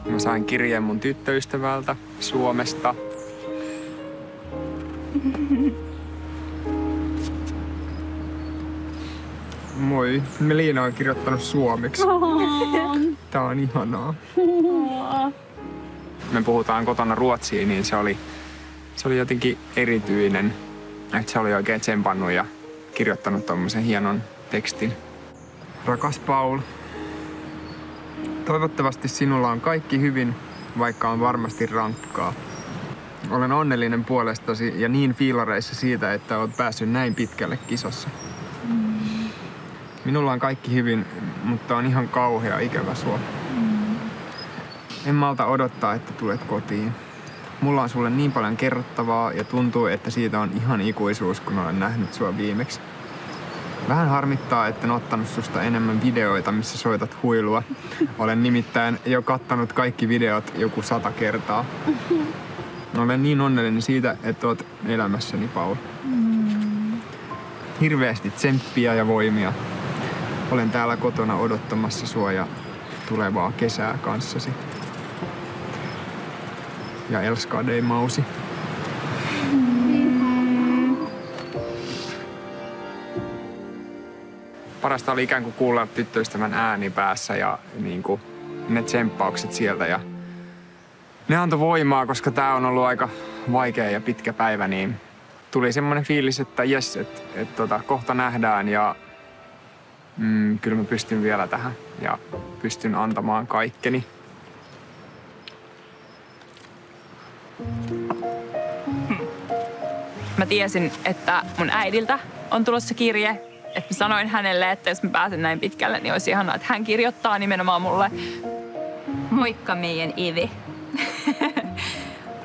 Mä sain kirjeen mun tyttöystävältä Suomesta. Moi, Melina on kirjoittanut suomeksi. Tää on ihanaa. Me puhutaan kotona ruotsia, niin se oli jotenkin erityinen. Että se oli oikein tsempannut ja kirjoittanut tommosen hienon tekstin. Rakas Paul, toivottavasti sinulla on kaikki hyvin, vaikka on varmasti rankkaa. Olen onnellinen puolestasi ja niin fiilareissa siitä, että olet päässyt näin pitkälle kisossa. Minulla on kaikki hyvin, mutta on ihan kauhea ikävä sua. En malta odottaa, että tulet kotiin. Mulla on sulle niin paljon kerrottavaa ja tuntuu, että siitä on ihan ikuisuus, kun olen nähnyt sua viimeksi. Vähän harmittaa, etten ottanut susta enemmän videoita, missä soitat huilua. Olen nimittäin jo kattanut kaikki videot joku 100 kertaa. Olen niin onnellinen siitä, että oot elämässäni, Paula. Hirveästi tsemppiä ja voimia. Olen täällä kotona odottamassa sua ja tulevaa kesää kanssasi. Ja älskar dig, Mausi. Parasta oli ikään kuin kuulla tyttöystävän ääni päässä ja niin kuin ne tsemppaukset sieltä. Ja ne antoi voimaa, koska tää on ollut aika vaikea ja pitkä päivä, niin tuli semmoinen fiilis, että jes, että kohta nähdään ja kyllä mä pystyn vielä tähän ja pystyn antamaan kaikkeni. Mä tiesin, että mun äidiltä on tulossa kirje. Että mä sanoin hänelle, että jos mä pääsen näin pitkälle, niin olisi ihanaa, että hän kirjoittaa nimenomaan mulle. Moikka meidän Eve.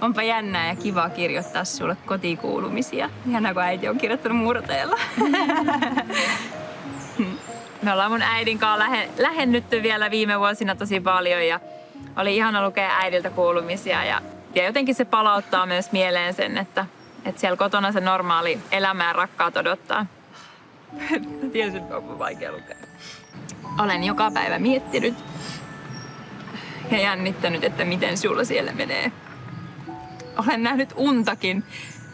Onpa jännää ja kivaa kirjoittaa sulle kotikuulumisia. Ihanaa, kun äiti on kirjoittanut murteella. Me ollaan mun äidin kanssa lähennytty vielä viime vuosina tosi paljon ja oli ihana lukea äidiltä kuulumisia. Ja jotenkin se palauttaa myös mieleen sen, että siellä kotona se normaali elämä ja rakkaat odottaa. Tiesin, että on vaikea lukea. Olen joka päivä miettinyt ja jännittänyt, että miten sulla siellä menee. Olen nähnyt untakin,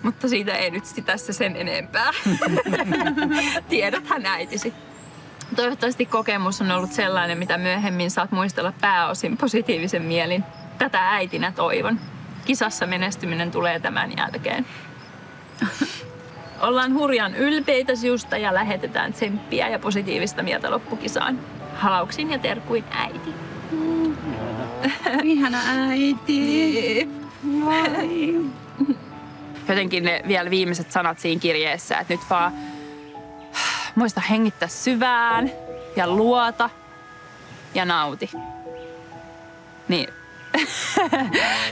mutta siitä ei nyt tässä sen enempää. Tiedäthän äitisi. Toivottavasti kokemus on ollut sellainen, mitä myöhemmin saat muistella pääosin positiivisen mielin. Tätä äitinä toivon. Kisassa menestyminen tulee tämän jälkeen. Ollaan hurjan ylpeitä sinusta ja lähetetään tsemppiä ja positiivista mieltä loppukisaan. Halauksin ja terkuin äiti. Ihana äiti. Moi. Jotenkin ne vielä viimeiset sanat siinä kirjeessä, että nyt vaan muista hengittää syvään ja luota ja nauti. Niin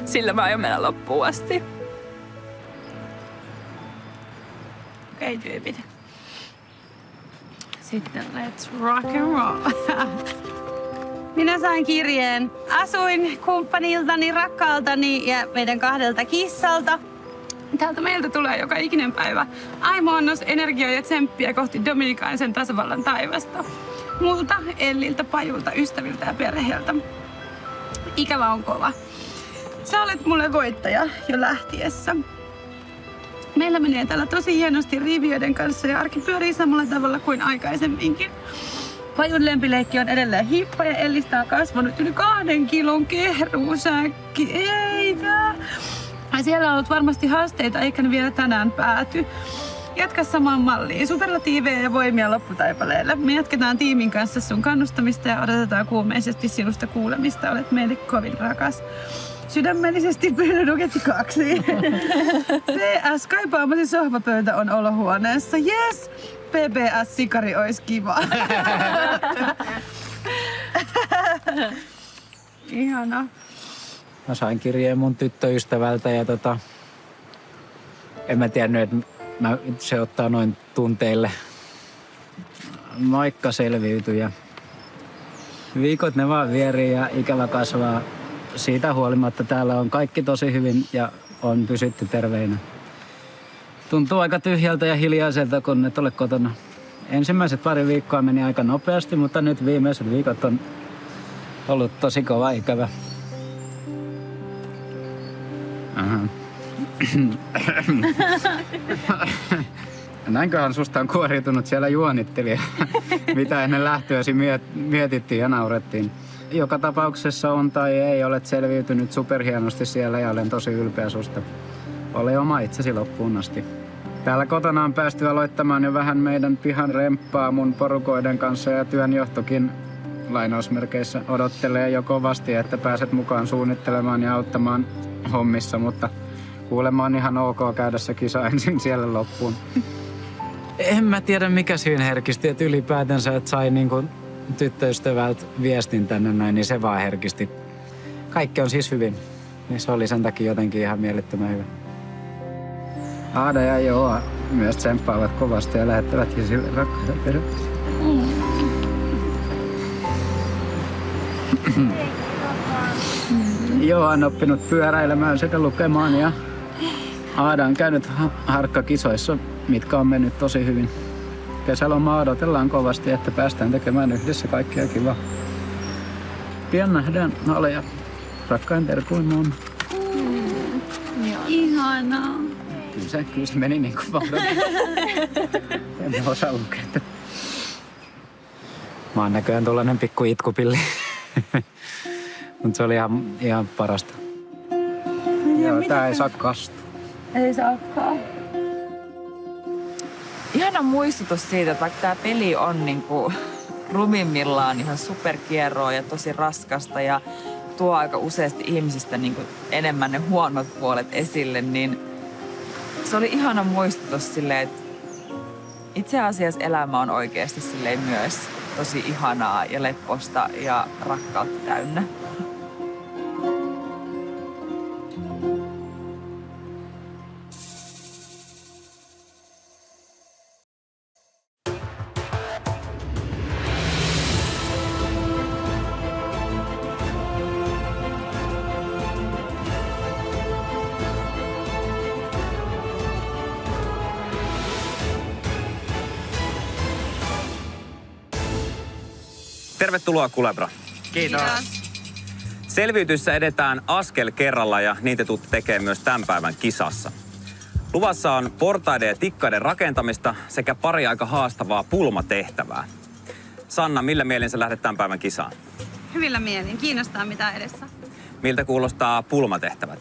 sillä mä aion mennä loppuun asti. Okei, tyypit. Sitten let's rock and roll. Minä sain kirjeen. Asuin kumppaniltani, rakkaaltani ja meidän 2 kissalta. Täältä meiltä tulee joka ikinen päivä aimo-annos energiaa ja tsemppiä kohti Dominikaanisen tasavallan taivasta. Multa, Elliltä, Pajulta, ystäviltä ja perheeltä. Ikävä on kova. Sä olet mulle voittaja jo lähtiessä. Meillä menee täällä tosi hienosti riviöiden kanssa ja arki pyörii samalla tavalla kuin aikaisemminkin. Pajun lempileikki on edelleen hippa ja Ellistä on kasvanut yli 2 kilon kehruusäkki. Eikä! Siellä on ollut varmasti haasteita, eikä ne vielä tänään pääty. Jatka samaan malliin. Superlatiiveja ja voimia lopputaipaleelle. Me jatketaan tiimin kanssa sun kannustamista ja odotetaan kuumeisesti sinusta kuulemista. Olet meille kovin rakas. Sydämellisesti Nugetti 2. PS, kaipaamasi sohvapöytä on olohuoneessa. Yes! PPS, sikari ois kiva. Ihana. Mä sain kirjeen mun tyttöystävältä ja en mä tiennyt, että se ottaa noin tunteille. Moikka selviytyi ja viikot ne vaan vierii ja ikävä kasvaa. Siitä huolimatta täällä on kaikki tosi hyvin ja on pysytty terveinä. Tuntuu aika tyhjältä ja hiljaiselta, kun et ole kotona. Ensimmäiset 2 viikkoa meni aika nopeasti, mutta nyt viimeiset viikot on ollut tosi kova ikävä. Näinköhän susta on kuoriutunut siellä juonittelija, mitä ennen lähtöäsi mietittiin ja naurettiin. Joka tapauksessa on tai ei, olet selviytynyt superhienosti siellä ja olen tosi ylpeä susta. Ole oma itsesi loppuun asti. Täällä kotona on päästy aloittamaan jo vähän meidän pihan remppaa mun porukoiden kanssa ja työnjohtokin lainausmerkeissä odottelee jo kovasti, että pääset mukaan suunnittelemaan ja auttamaan hommissa, mutta kuulemma on ihan ok käydä se kisa ensin siellä loppuun. En mä tiedä mikä syyn herkisti, että ylipäätänsä, että sai niinku tyttöystävältä viestin tänne näin, niin se vaan herkisti. Kaikki on siis hyvin, niin se oli sen takia jotenkin ihan mielettömän hyvä. Ja joo, myös tsemppaavat kovasti ja lähettävätkin sille rakkaita perhettä. Johan on oppinut pyöräilemään sekä lukemaan ja Aada on käynyt harkkakisoissa, mitkä on mennyt tosi hyvin. Kesälomaa odotellaan kovasti, että päästään tekemään yhdessä kaikkea kivaa. Pian nähdään alle ja rakkain terkuin mun. Ihanaa. Kyllä se meni niin kuin vaan. En osaa lukea. Mä oon näköjään tuollainen pikku itkupilli. Mutta se oli ihan parasta. Joo, tää ei saa kastua. Ei saakaan. Ihana muistutus siitä, että vaikka tämä peli on niinku rumimmillaan ihan superkierroa ja tosi raskasta ja tuo aika useasti ihmisistä niinku enemmän ne huonot puolet esille, niin se oli ihana muistutus silleen, että itse asiassa elämä on oikeasti silleen myös tosi ihanaa ja lepposta ja rakkautta täynnä. Tervetuloa Kulebra. Kiitos. Selviytyssä edetään askel kerralla ja niin te tuutte tekemään myös tämän päivän kisassa. Luvassa on portaiden ja tikkaiden rakentamista sekä pari aika haastavaa pulmatehtävää. Sanna, millä mielin sä lähdet tämän päivän kisaan? Hyvillä mielin. Kiinnostaa mitä edessä. Miltä kuulostaa pulmatehtävät?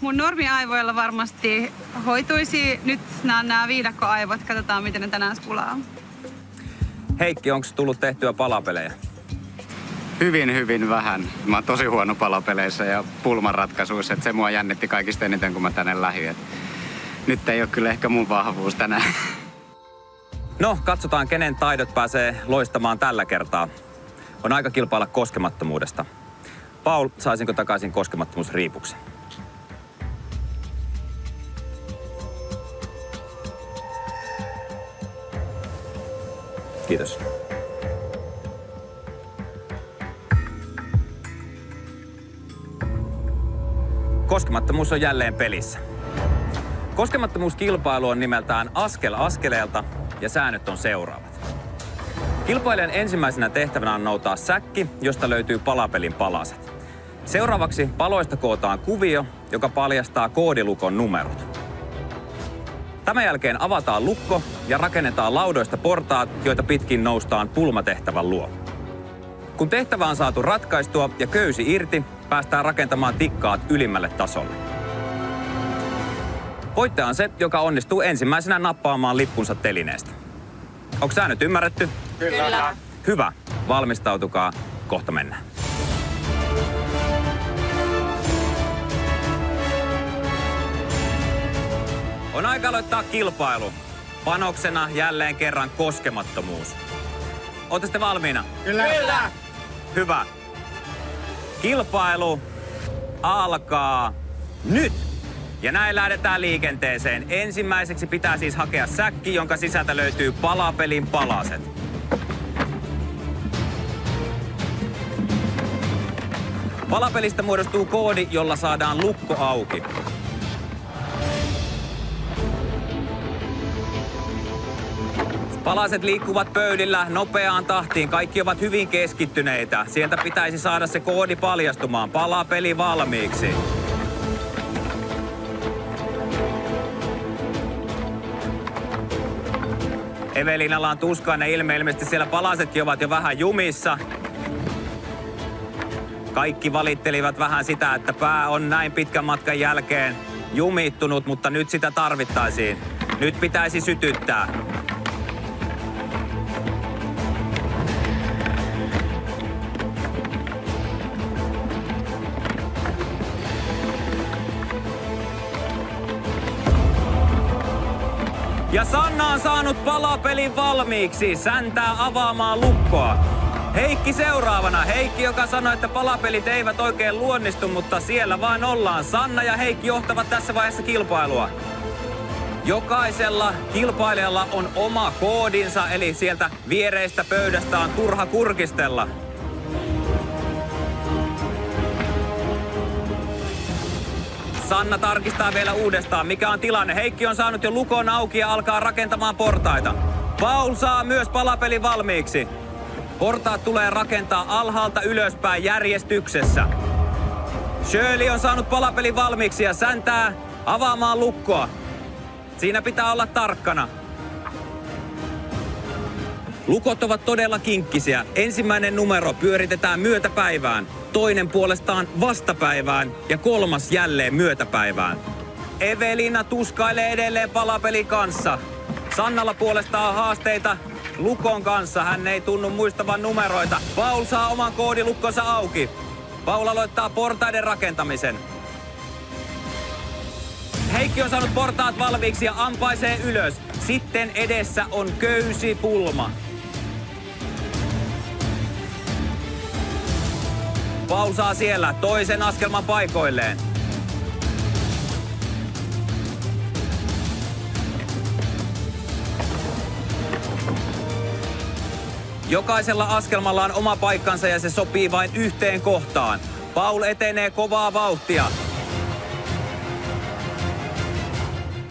Mun normiaivoilla varmasti hoituisi. Nyt nämä viidakkoaivot. Katsotaan, miten ne tänään skulaa. Heikki, onko tullut tehtyä palapelejä? Hyvin vähän. Mä oon tosi huono palapeleissä ja pulmanratkaisuissa, että se mua jännitti kaikista eniten, kun mä tänne lähdin. Et nyt ei ole kyllä ehkä mun vahvuus tänään. No, katsotaan kenen taidot pääsee loistamaan tällä kertaa. On aika kilpailla koskemattomuudesta. Paul, saisinko takaisin koskemattomuusriipuksen? Kiitos. Koskemattomuus on jälleen pelissä. Koskemattomuuskilpailu on nimeltään Askel askeleelta ja säännöt on seuraavat. Kilpailijan ensimmäisenä tehtävänä on noutaa säkki, josta löytyy palapelin palaset. Seuraavaksi paloista kootaan kuvio, joka paljastaa koodilukon numerot. Tämän jälkeen avataan lukko ja rakennetaan laudoista portaat, joita pitkin noustaan pulmatehtävän luo. Kun tehtävä on saatu ratkaistua ja köysi irti, päästään rakentamaan tikkaat ylimmälle tasolle. Voittaja on se, joka onnistuu ensimmäisenä nappaamaan lippunsa telineestä. Onko säännöt ymmärretty? Kyllä. Hyvä. Valmistautukaa. Kohta mennään. On aika aloittaa kilpailu. Panoksena jälleen kerran koskemattomuus. Ootte sitten valmiina? Kyllä. Hyvä. Kilpailu alkaa nyt. Ja näin lähdetään liikenteeseen. Ensimmäiseksi pitää siis hakea säkki, jonka sisältä löytyy palapelin palaset. Palapelistä muodostuu koodi, jolla saadaan lukko auki. Palaset liikkuvat pöydillä nopeaan tahtiin. Kaikki ovat hyvin keskittyneitä. Sieltä pitäisi saada se koodi paljastumaan. Palapeli valmiiksi. Evelinalla on tuskainen ilme. Ilmeisesti siellä palasetkin ovat jo vähän jumissa. Kaikki valittelivat vähän sitä, että pää on näin pitkän matkan jälkeen jumittunut, mutta nyt sitä tarvittaisiin. Nyt pitäisi sytyttää. Ja Sanna on saanut palapelin valmiiksi. Säntää avaamaan lukkoa. Heikki seuraavana. Heikki, joka sanoi, että palapelit eivät oikein luonnistu, mutta siellä vain ollaan. Sanna ja Heikki johtavat tässä vaiheessa kilpailua. Jokaisella kilpailijalla on oma koodinsa, eli sieltä viereistä pöydästä on turha kurkistella. Sanna tarkistaa vielä uudestaan, mikä on tilanne. Heikki on saanut jo lukon auki ja alkaa rakentamaan portaita. Paul saa myös palapelin valmiiksi. Portaat tulee rakentaa alhaalta ylöspäin järjestyksessä. Shirley on saanut palapelin valmiiksi ja säntää avaamaan lukkoa. Siinä pitää olla tarkkana. Lukot ovat todella kinkkisiä. Ensimmäinen numero pyöritetään myötäpäivään, toinen puolestaan vastapäivään ja kolmas jälleen myötäpäivään. Evelina tuskailee edelleen palapelin kanssa. Sannalla puolestaan on haasteita lukon kanssa. Hän ei tunnu muistavan numeroita. Paul saa oman koodilukkonsa auki. Paul aloittaa portaiden rakentamisen. Heikki on saanut portaat valmiiksi ja ampaisee ylös. Sitten edessä on köysipulma. Paul saa siellä toisen askelman paikoilleen. Jokaisella askelmalla on oma paikkansa ja se sopii vain yhteen kohtaan. Paul etenee kovaa vauhtia.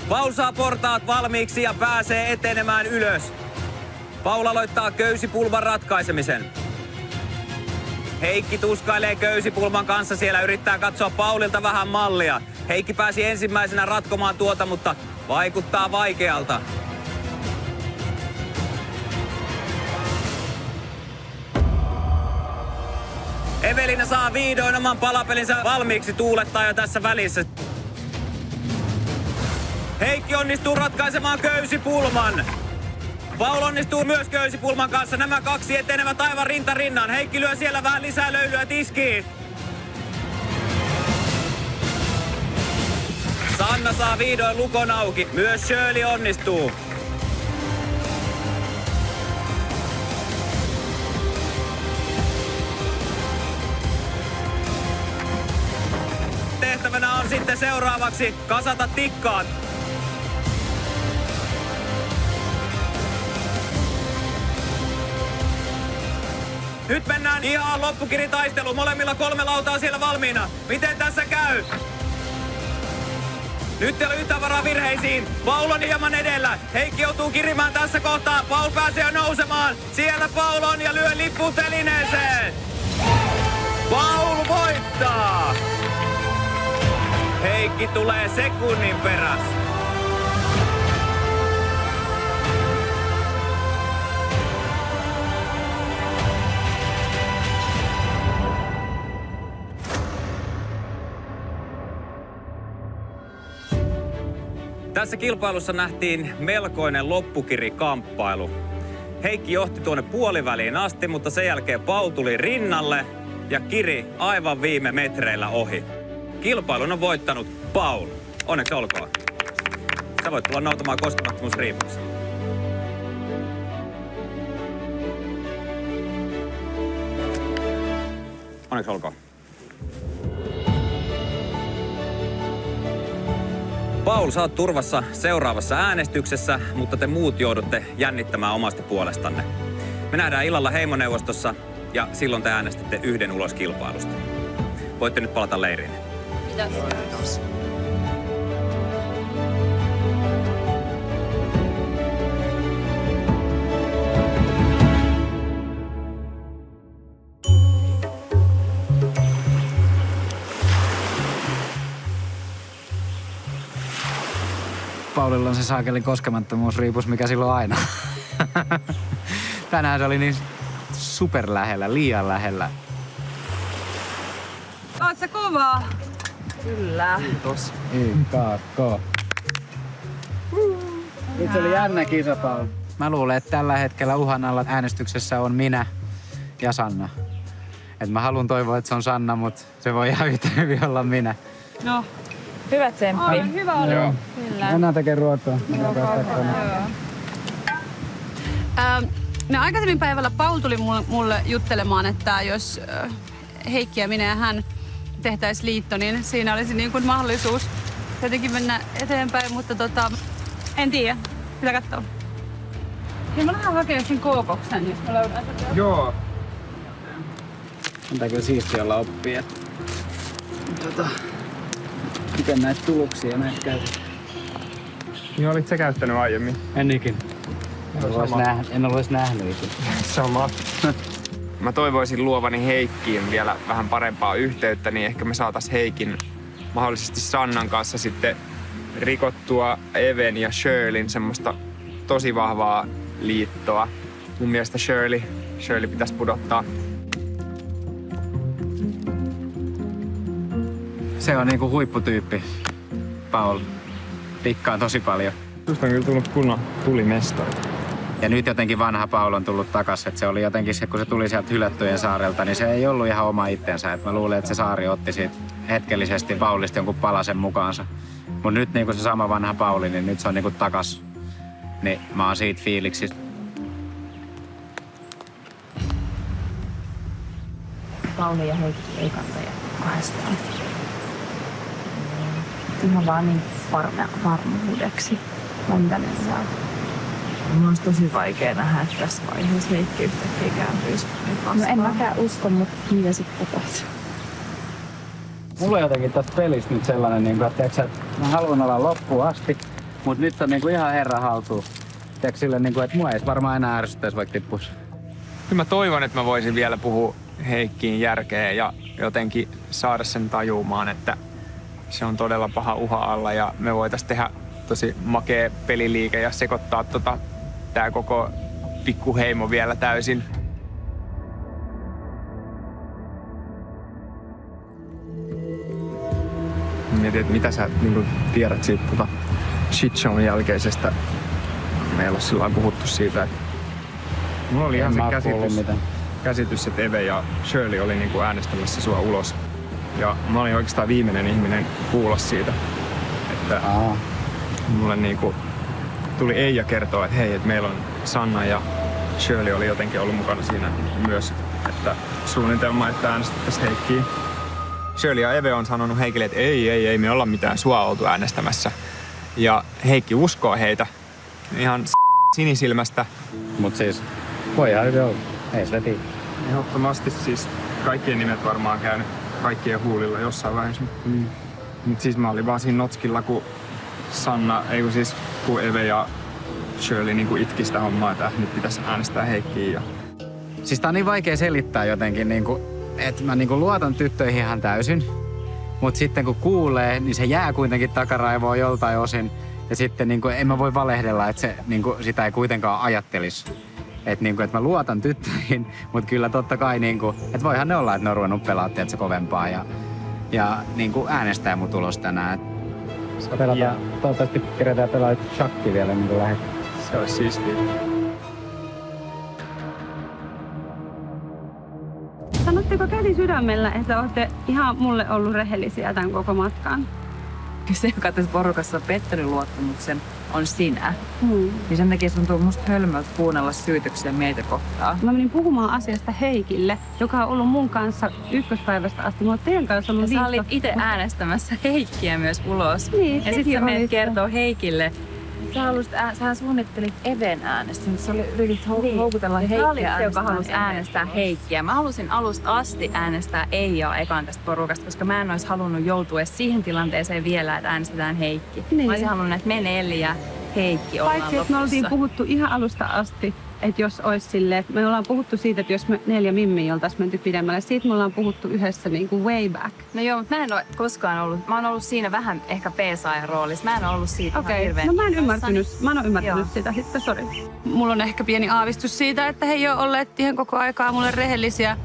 Paul saa portaat valmiiksi ja pääsee etenemään ylös. Paul aloittaa köysipulman ratkaisemisen. Heikki tuskailee köysipulman kanssa siellä, yrittää katsoa Paulilta vähän mallia. Heikki pääsi ensimmäisenä ratkomaan tuota, mutta vaikuttaa vaikealta. Evelina saa vihdoin oman palapelinsä valmiiksi, tuulettaa jo tässä välissä. Heikki onnistuu ratkaisemaan köysipulman. Paul onnistuu myös köysipulman kanssa. Nämä kaksi etenevät aivan rinta rinnan. Heikki lyö siellä vähän lisää löylyä tiskiin. Sanna saa vihdoin lukon auki. Myös Shirley onnistuu. Tehtävänä on sitten seuraavaksi kasata tikkaat. Nyt mennään ihan loppukiritaisteluun. Molemmilla 3 lautaa siellä valmiina. Miten tässä käy? Nyt ei ole yhtään varaa virheisiin. Paul on hieman edellä. Heikki joutuu kirimään tässä kohtaa. Paul pääsee jo nousemaan. Siellä Paul on ja lyö lippu telineeseen. Paul voittaa. Heikki tulee sekunnin perässä. Tässä kilpailussa nähtiin melkoinen loppukirikamppailu. Heikki johti tuonne puoliväliin asti, mutta sen jälkeen Paul tuli rinnalle ja kiri aivan viime metreillä ohi. Kilpailun on voittanut Paul. Onneksi olkoon. Sä voit tulla nautamaan koskemattomuusriipuksi. Onneksi olkoon. Paul, sä oot turvassa seuraavassa äänestyksessä, mutta te muut joudutte jännittämään omasta puolestanne. Me nähdään illalla heimoneuvostossa ja silloin te äänestätte yhden ulos kilpailusta. Voitte nyt palata leiriin. Kiitos. Paulilla on se saakelin koskemattomuusriipus, mikä silloin aina. Tänään se oli niin superlähellä, liian lähellä. Oot sä kovaa? Kyllä. Kiitos. Kaakko. Nyt se oli jännä kisa, Paul. Mä luulen, että tällä hetkellä uhan alla äänestyksessä on minä ja Sanna. Et mä haluan toivoa, että se on Sanna, mutta se voi ihan yhtä hyvin olla minä. No, Hyvä tsemppi. on hyvä olla. Joo. Kyllä. Mennään tekemään ruokaa. No aikaisemmin päivällä Paul tuli mulle juttelemaan, että jos Heikki ja minä ja hän tehtäisiin liitto, niin siinä olisi niin kuin mahdollisuus jotenkin mennä eteenpäin, mutta En tiedä. Pitää katsoa. Hei, mä lähden hakemaan sen kookoksen, jos mä löydän sen. Joo. On tää kyllä siistiä olla oppia. Miten näitä tuloksia näitä käytetään? Niin olit sä käyttänyt aiemmin? En ikinä. En olisi nähnyt ikinä. Sama. Mä toivoisin luovani Heikkiin vielä vähän parempaa yhteyttä, niin ehkä me saatais Heikin mahdollisesti Sannan kanssa sitten rikottua Even ja Shirleyn semmoista tosi vahvaa liittoa. Mun mielestä Shirley pitäisi pudottaa. Se on niinku huipputyyppi, Paul. Tikkaan tosi paljon. Susta on kyllä tullut kunnon tulimestari. Ja nyt jotenkin vanha Paul on tullut takas. Että se oli jotenkin se, kun se tuli sieltä hylättyjen saarelta, niin se ei ollut ihan oma itsensä. Et mä luulen, että se saari otti siitä hetkellisesti Paulista jonkun palasen mukaansa. Mut nyt niinku se sama vanha Pauli, niin nyt se on niinku takas. Niin mä oon siitä fiiliksissä. Pauli ja Heikki ei kannata kahdestaan. Ihan vaan niin varmuudeksi. Mitä ne saa? Mun olisi tosi vaikea nähdä, että tässä vaiheessa Heikki yhtäkkiä kääntyisi vastaan. No en mäkään usko, mutta mitä sitten tapahtuu? Mulla on jotenkin tästä pelistä nyt sellainen, että mä haluan olla loppuun asti, mutta nyt on ihan herran haltuun. Että mua ei varmaan enää ärsyttäisi vaikka tippuisi. Kyllä mä toivon, että mä voisin vielä puhua Heikkiin järkeä ja jotenkin saada sen tajumaan, että se on todella paha uha alla ja me voitaisiin tehdä tosi makea peliliike ja sekoittaa tää koko pikkuheimo vielä täysin. Mietin, että mitä sä tiedät siitä shit shown jälkeisestä. Meillä on silloin puhuttu siitä, että mulla oli ihan se käsitys, että Eve ja Shirley oli äänestämässä sua ulos. Ja mä olin oikeastaan viimeinen ihminen kuulla siitä, että mulle tuli Eija kertoa, että hei, että meillä on Sanna ja Shirley oli jotenkin ollut mukana siinä myös, että suunnitelma, että äänestettäisiin Heikkiä. Shirley ja Eve on sanonut Heikille, että ei, me olla mitään sua oltu äänestämässä. Ja Heikki uskoo heitä ihan sinisilmästä. Mut siis, voi ihan hyvin olla. Ei sitä tiedä. Ehdottomasti siis kaikkien nimet varmaan käynyt kaikkien huulilla jossain vaiheessa. Mut siis mä olin vaan siinä notskilla, kun kun Eve ja Shirley itki sitä hommaa, että nyt pitäisi äänestää Heikkiä. Ja... Siis tää on niin vaikea selittää jotenkin, että mä luotan tyttöihin ihan täysin. Mutta sitten kun kuulee, niin se jää kuitenkin takaraivoon joltain osin. Ja sitten en mä voi valehdella, että se sitä ei kuitenkaan ajattelisi. Että mä luotan tyttöihin, mutta kyllä totta kai, että voihan ne olla, että ne on ruvennut pelaamaan kovempaa ja äänestää mun tulos tänään. Pelataan, toivottavasti kerätään pelaa shakki vielä ennen kuin lähdetään. Se olisi siistiä. Sanotteko käsi sydämellä, että olette ihan mulle ollut rehellisiä tämän koko matkan? Se, joka tässä porukassa on pettänyt luottamuksen, on sinä. Niin sen takia tuntuu musta hölmöltä kuunnella syytöksiä meitä kohtaan. Mä menin puhumaan asiasta Heikille, joka on ollut mun kanssa ykköspäivästä asti. Mä oon teidän kanssa ollut ja sä olit itse äänestämässä Heikkiä myös ulos. Niin, ja sit sä menet kertoo Heikille. Sähän suunnittelit Even äänestämistä. Sä yritit houkutella Heikkiä joka halusi äänestää Heikkiä. Mä halusin alusta asti äänestää Eijaa ekaan tästä porukasta, koska mä en olisi halunnut joutua edes siihen tilanteeseen vielä, että äänestetään Heikki. Niin. Mä olisin halunnut, että me 4 Heikki ollaan paitsi, lopussa. että me oltiin puhuttu ihan alusta asti, että jos olisi silleen, että me ollaan puhuttu siitä, että jos me 4 mimmiä oltaisiin menty pidemmälle. Siitä me ollaan puhuttu yhdessä way back. No joo, mutta mä en ole koskaan ollut, mä oon ollut siinä vähän ehkä peesaajan roolissa. Mä en ole ollut siitä ihan hirveän. No mä en ymmärtänyt sitä sitten, sori. Mulla on ehkä pieni aavistus siitä, että he ei ole olleet ihan koko aikaa mulle rehellisiä.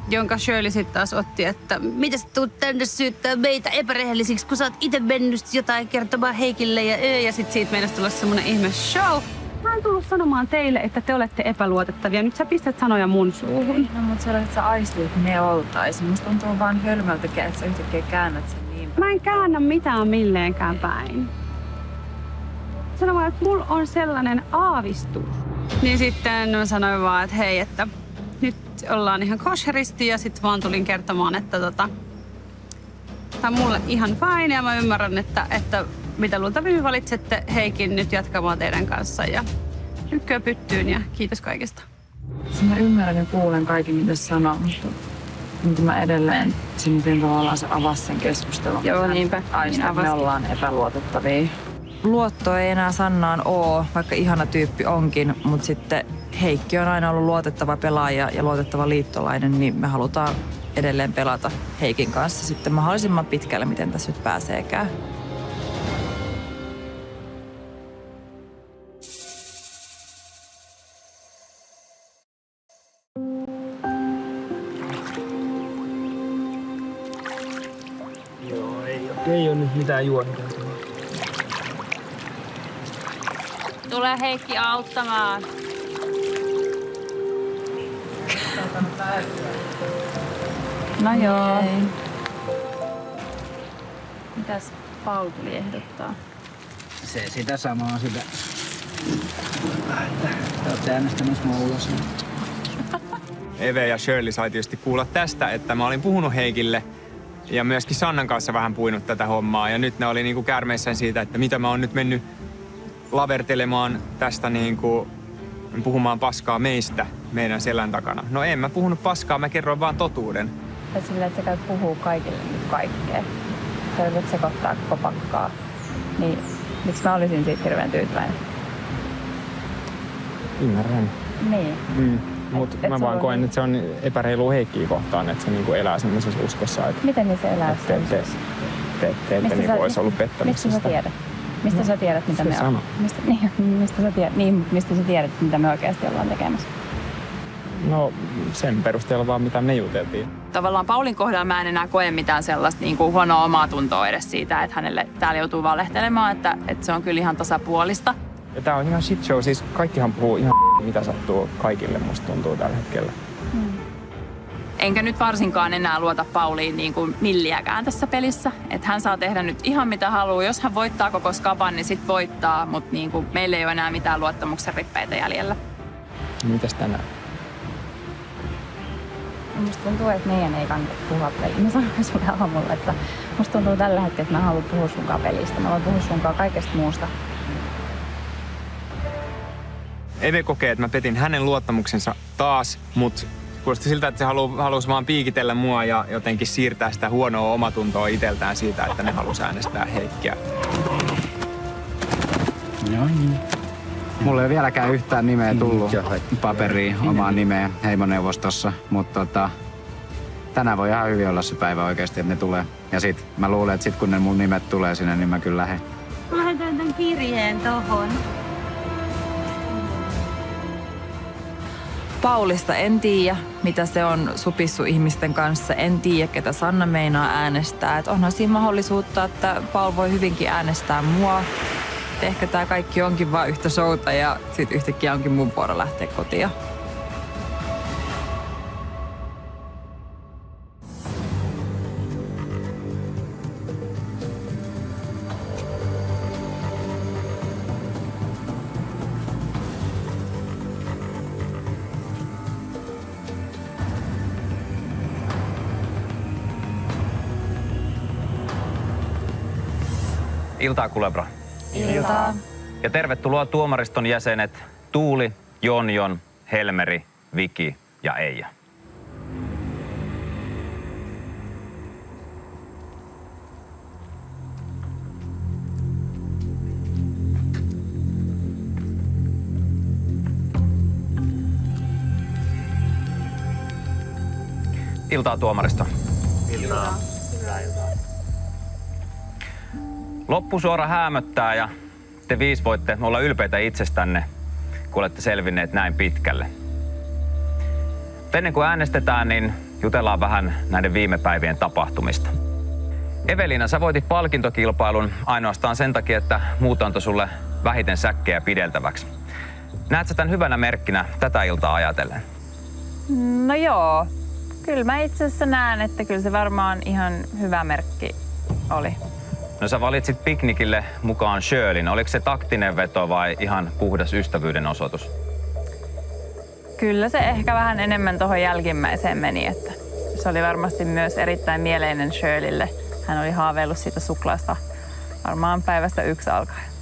Jonka Shirley sitten taas otti, että mitä sä tuut tänne syyttää meitä epärehellisiksi, kun sä oot itse mennyt jotain kertomaan Heikille ja sit siitä meinasi tulla semmonen ihme show. Mä oon tullut sanomaan teille, että te olette epäluotettavia. Nyt sä pistät sanoja mun suuhun. No mut sä sä aistit, että me oltais. Musta tuntuu vaan hölmöltä, että sä yhtäkkiä käännät sen niin. Mä en käännä mitään milleenkään päin. Sano vaan, että mulla on sellainen aavistus. Niin sitten mä sanoin vaan, että hei, että nyt ollaan ihan kosheristi ja sit vaan tulin kertomaan, että tää on mulle ihan fine ja mä ymmärrän, että mitä luultavimmin valitsette Heikin nyt jatkamaan teidän kanssa ja lykkyä pyttyyn ja kiitos kaikesta. Mä ymmärrän ja kuulen kaikki, mitä sä sanoo, mutta mä edelleen miten tavallaan se avasi sen keskustelun. Joo, niinpä. Aina me ollaan epäluotettavia. Luotto ei enää Sannaan oo, vaikka ihana tyyppi onkin, mutta sitten Heikki on aina ollut luotettava pelaaja ja luotettava liittolainen, niin me halutaan edelleen pelata Heikin kanssa sitten mahdollisimman pitkälle, miten tässä nyt pääseekään. Joo, ei ole nyt mitään juonita. Tule Heikki auttamaan. No joo. Mitäs Paul tuli ehdottaa? Se sitä samaa sitä. Te olette äänestämässä mua ulos. Eve ja Shirley sai tietysti kuulla tästä, että mä olin puhunut Heikille ja myöskin Sannan kanssa vähän puinut tätä hommaa. Ja nyt ne oli niinku käärmeissään siitä, että mitä mä oon nyt mennyt lavertelemaan tästä niinku puhumaan paskaa meistä, meidän selän takana. No en mä puhunut paskaa, mä kerroin vaan totuuden. Ja sillä, että sä käyt puhuu kaikille nyt kaikkea. Sä yrität sekoittaa koko pakkaa. Niin miksi mä olisin siitä hirveän tyytyväinen? Ymmärrän. Niin. Mutta mä vaan koen, että se on epäreilu Heikkiä kohtaan, että se niinku elää semmoisessa uskossa, että Miten niin se elää semmoisessa? te ette niinku olisi ollut pettämisessä. Mistä sä tiedät? Mistä sä tiedät, mitä me sano. Mistä sä tiedät, mitä me oikeasti ollaan tekemässä? No sen perusteella vaan, mitä me juteltiin. Tavallaan Paulin kohdalla mä en enää koe mitään sellaista niin kuin huonoa omaa tuntoa edes siitä, että hänelle täällä joutuu valehtelemaan, että se on kyllä ihan tasapuolista. Ja tää on ihan shit show, siis kaikkihan puhuu ihan mitä sattuu kaikille, musta tuntuu tällä hetkellä. Enkä nyt varsinkaan enää luota Pauliin niin kuin milliäkään tässä pelissä. Että hän saa tehdä nyt ihan mitä haluaa. Jos hän voittaa koko skapan, niin sit voittaa, mutta niin kuin meillä ei ole enää mitään luottamuksen rippeitä jäljellä. Mitäs tänään? Musta tuntuu, että meidän ei kannata puhua pelistä. Mä sanoin sulle aamulla, että musta tuntuu tällä hetkellä, että mä en halua puhua sunkaan pelistä. Mä voin puhua sunkaan kaikesta muusta. Eve kokee, että mä petin hänen luottamuksensa taas, mutta kuulosti siltä, että se halusi vaan piikitellä mua ja jotenkin siirtää sitä huonoa omatuntoa itseltään siitä, että ne halusi äänestää Heikkiä. Joo, niin. Mulla ei vieläkään yhtään nimeä tullut paperiin, omaa nimeä heimoneuvostossa, mutta tänään voi ihan hyvin olla se päivä oikeasti, että ne tulee. Ja sit mä luulen, että sit kun ne mun nimet tulee sinne, niin mä kyllä lähden. Mä lähetän tän kirjeen tohon. Paulista en tiedä, mitä se on supissu ihmisten kanssa. En tiedä, ketä Sanna meinaa äänestää. Et onhan siinä mahdollisuutta, että Paul voi hyvinkin äänestää mua. Et ehkä tää kaikki onkin vaan yhtä showta ja sit yhtäkkiä onkin mun vuoro lähteä kotiin. Iltaa, Kulebra. Iltaa. Ja tervetuloa tuomariston jäsenet Tuuli, Jonjon, Helmeri, Viki ja Eija. Iltaa, tuomaristo. Iltaa. Loppusuora häämöttää ja te 5 voitte olla ylpeitä itsestänne, kun olette selvinneet näin pitkälle. Ennen kuin äänestetään, niin jutellaan vähän näiden viime päivien tapahtumista. Evelina, sä voitit palkintokilpailun ainoastaan sen takia, että muut antoi sulle vähiten säkkejä pideltäväksi. Näet sä tämän hyvänä merkkinä tätä iltaa ajatellen? No joo. Kyllä mä itse asiassa näen, että kyllä se varmaan ihan hyvä merkki oli. No sä valitsit piknikille mukaan Shirleyn. Oliko se taktinen veto vai ihan puhdas ystävyyden osoitus? Kyllä se ehkä vähän enemmän tuohon jälkimmäiseen meni, että se oli varmasti myös erittäin mieleinen Shirleylle. Hän oli haaveillut siitä suklaasta varmaan päivästä 1 alkaen.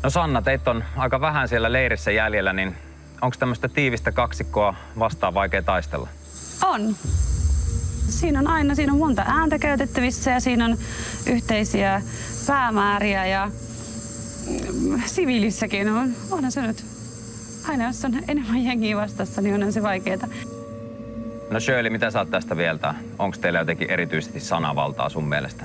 No Sanna, teitä on aika vähän siellä leirissä jäljellä, niin onko tämmöistä tiivistä kaksikkoa vastaan vaikea taistella? On. Siinä on monta ääntä käytettävissä ja siinä on yhteisiä päämääriä ja siviilissäkin onhan se nyt. Aina jos on enemmän jengiä vastassa, niin onhan se vaikeaa. No Shirley, mitä sä oot tästä mieltä? Onko teillä jotenkin erityisesti sanavaltaa sun mielestä?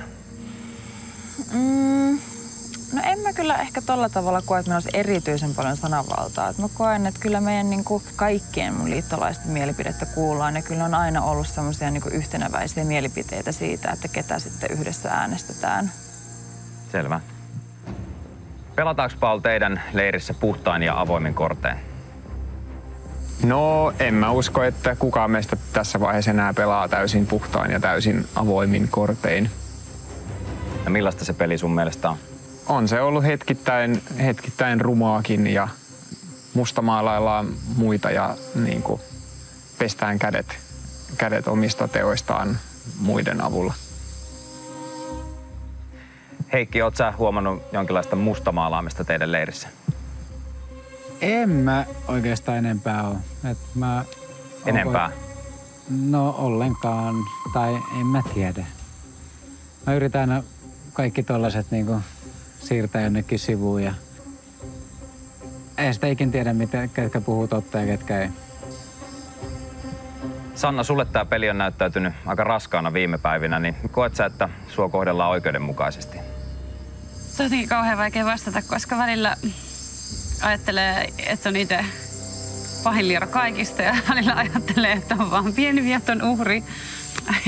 No en mä kyllä ehkä tolla tavalla koe, että meillä olisi erityisen paljon sananvaltaa. Et mä koen, että kyllä meidän kaikkien mun liittolaisten mielipidettä kuullaan. Ja kyllä on aina ollut semmoisia yhtenäväisiä mielipiteitä siitä, että ketä sitten yhdessä äänestetään. Selvä. Pelataanko Paul teidän leirissä puhtain ja avoimin kortein? No, en mä usko, että kukaan meistä tässä vaiheessa enää pelaa täysin puhtaan ja täysin avoimin kortein. Ja millaista se peli sun mielestä on? On se ollut hetkittäin rumaakin ja mustamaalaillaan muita ja pestään kädet omista teoistaan muiden avulla. Heikki, oot sä huomannut jonkinlaista mustamaalaamista teidän leirissä? En mä oikeastaan enempää ole. Enempää? No ollenkaan, tai en mä tiedä. Mä yritän aina kaikki tollaset siirtää jonnekin sivuun ja ei sitä ikin tiedä, ketkä puhuu totta ja ketkä ei. Sanna, sulle tää peli on näyttäytynyt aika raskaana viime päivinä, niin koet sä, että sua kohdellaan oikeudenmukaisesti? Tosi kauhean vaikea vastata, koska välillä ajattelee, että on itse pahin liero kaikista ja välillä ajattelee, että on vaan pieni vieton uhri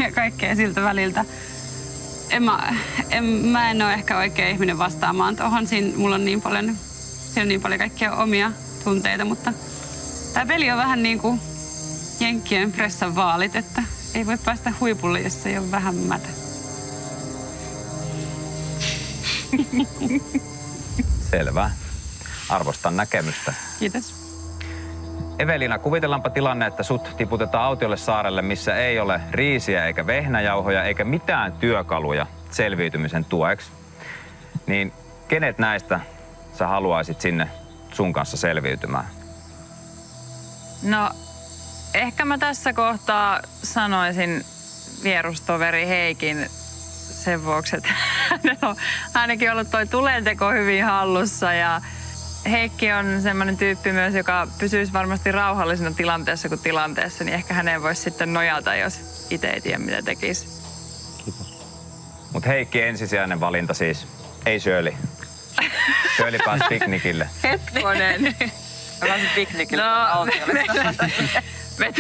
ja kaikkea siltä väliltä. Mä en ole ehkä oikea ihminen vastaamaan tuohon. Mulla on niin paljon kaikkia omia tunteita, mutta tämä peli on vähän niin kuin jenkkien pressan vaalit, että ei voi päästä huipulle, jos ei ole vähän mätä. Selvä. Arvostan näkemystä. Kiitos. Evelina, kuvitellaanpa tilanne, että sut tiputetaan autiolle saarelle, missä ei ole riisiä eikä vehnäjauhoja eikä mitään työkaluja selviytymisen tueksi. Niin kenet näistä sä haluaisit sinne sun kanssa selviytymään? No, ehkä mä tässä kohtaa sanoisin vierustoveri Heikin sen vuoksi, että hänellä on ainakin ollut toi tulenteko hyvin hallussa ja Heikki on semmoinen tyyppi myös, joka pysyisi varmasti rauhallisena tilanteessa kuin tilanteessa, niin ehkä häneen voisi sitten nojata, jos itse ei tiedä, mitä tekisi. Kiitos. Mut Heikki ensisijainen valinta siis, ei Shirley. Shirley pääsi piknikille. Hetkonen. Mä pääsin piknikille. Me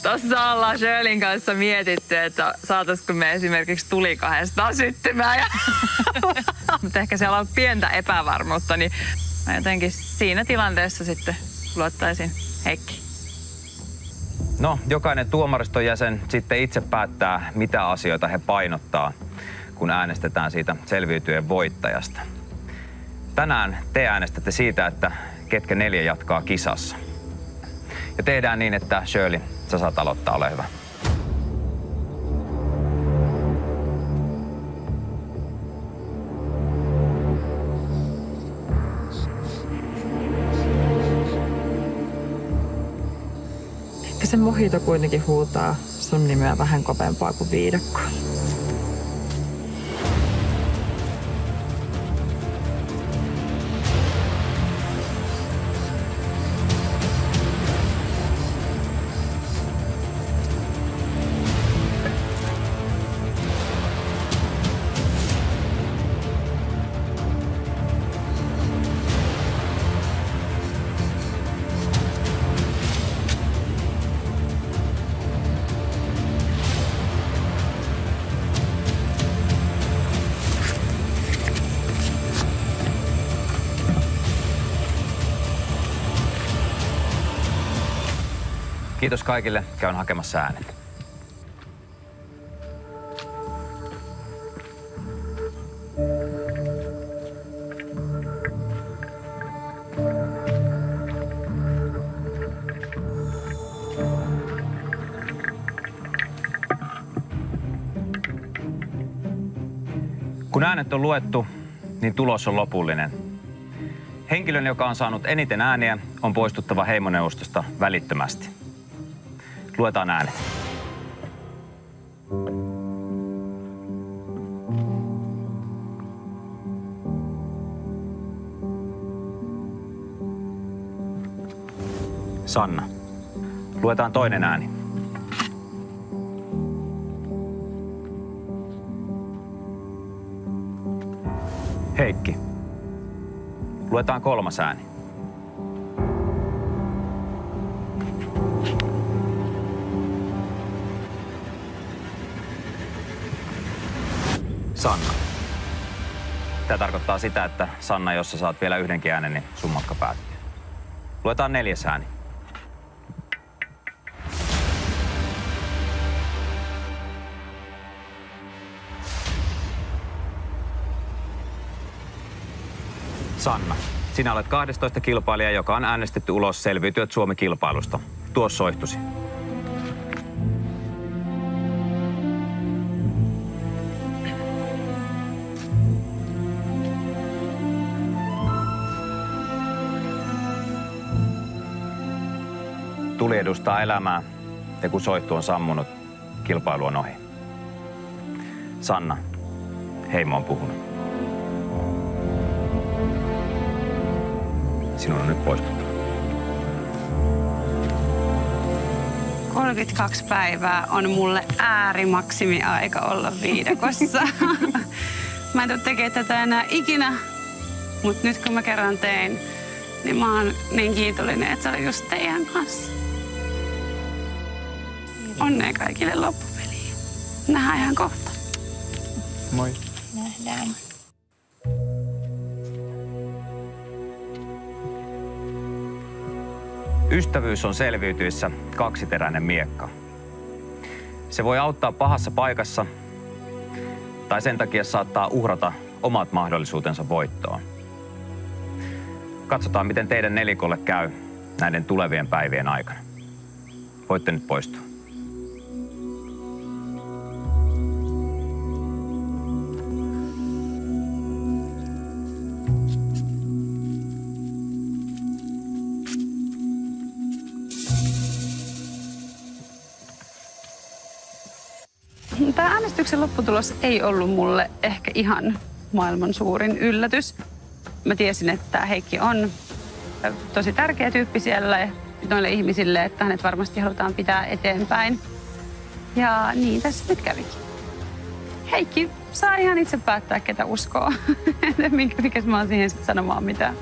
tossa ollaan Shirleyn kanssa mietitty, että saataisiko me esimerkiksi tuli 2 syttymään. Mutta ehkä siellä on pientä epävarmuutta, niin mä jotenkin siinä tilanteessa sitten luottaisin Heikki. No, jokainen tuomariston jäsen sitten itse päättää, mitä asioita he painottaa, kun äänestetään siitä selviytyjen voittajasta. Tänään te äänestätte siitä, että ketkä 4 jatkaa kisassa. Ja tehdään niin, että Shirley, sä saat aloittaa, ole hyvä. Ehkä se mojito kuitenkin huutaa sun nimeä vähän kovempaa kuin viidakko. Kiitos kaikille, käyn hakemassa äänet. Kun äänet on luettu, niin tulos on lopullinen. Henkilön, joka on saanut eniten ääniä, on poistuttava heimoneuvostosta välittömästi. Luetaan äänet. Sanna. Luetaan toinen ääni. Heikki. Luetaan kolmas ääni. Sanna. Tämä tarkoittaa sitä, että Sanna, jos sä saat vielä yhdenkin äänen, niin sun matka päättyy. Luetaan neljäs ääni. Sanna, sinä olet 12 kilpailija, joka on äänestetty ulos Selviytyöt Suomi-kilpailusta. Tuo soihtusi. Tuli edustaa elämää, ja kun soihtu on sammunut, kilpailu on ohi. Sanna, heimo on puhunut. Sinun on nyt poistuttava. 32 päivää on mulle äärimaksimiaika olla viidakossa. Mä en tule tekemään tätä enää ikinä, mutta nyt kun mä kerran tein, niin mä oon niin kiitollinen, että se oli just teidän kanssa. Onnea kaikille loppupeliin. Nähdään ihan kohta. Moi. Nähdään. Ystävyys on selviytyissä kaksiteräinen miekka. Se voi auttaa pahassa paikassa tai sen takia saattaa uhrata omat mahdollisuutensa voittoon. Katsotaan, miten teidän nelikolle käy näiden tulevien päivien aikana. Voitte nyt poistua. Tämä äänestyksen lopputulos ei ollut mulle ehkä ihan maailman suurin yllätys. Mä tiesin, että Heikki on tosi tärkeä tyyppi siellä noille ihmisille, että hänet varmasti halutaan pitää eteenpäin. Ja niin tässä nyt kävikin. Heikki saa ihan itse päättää, ketä uskoo. Mikä mä oon siihen sitten sanomaan mitään.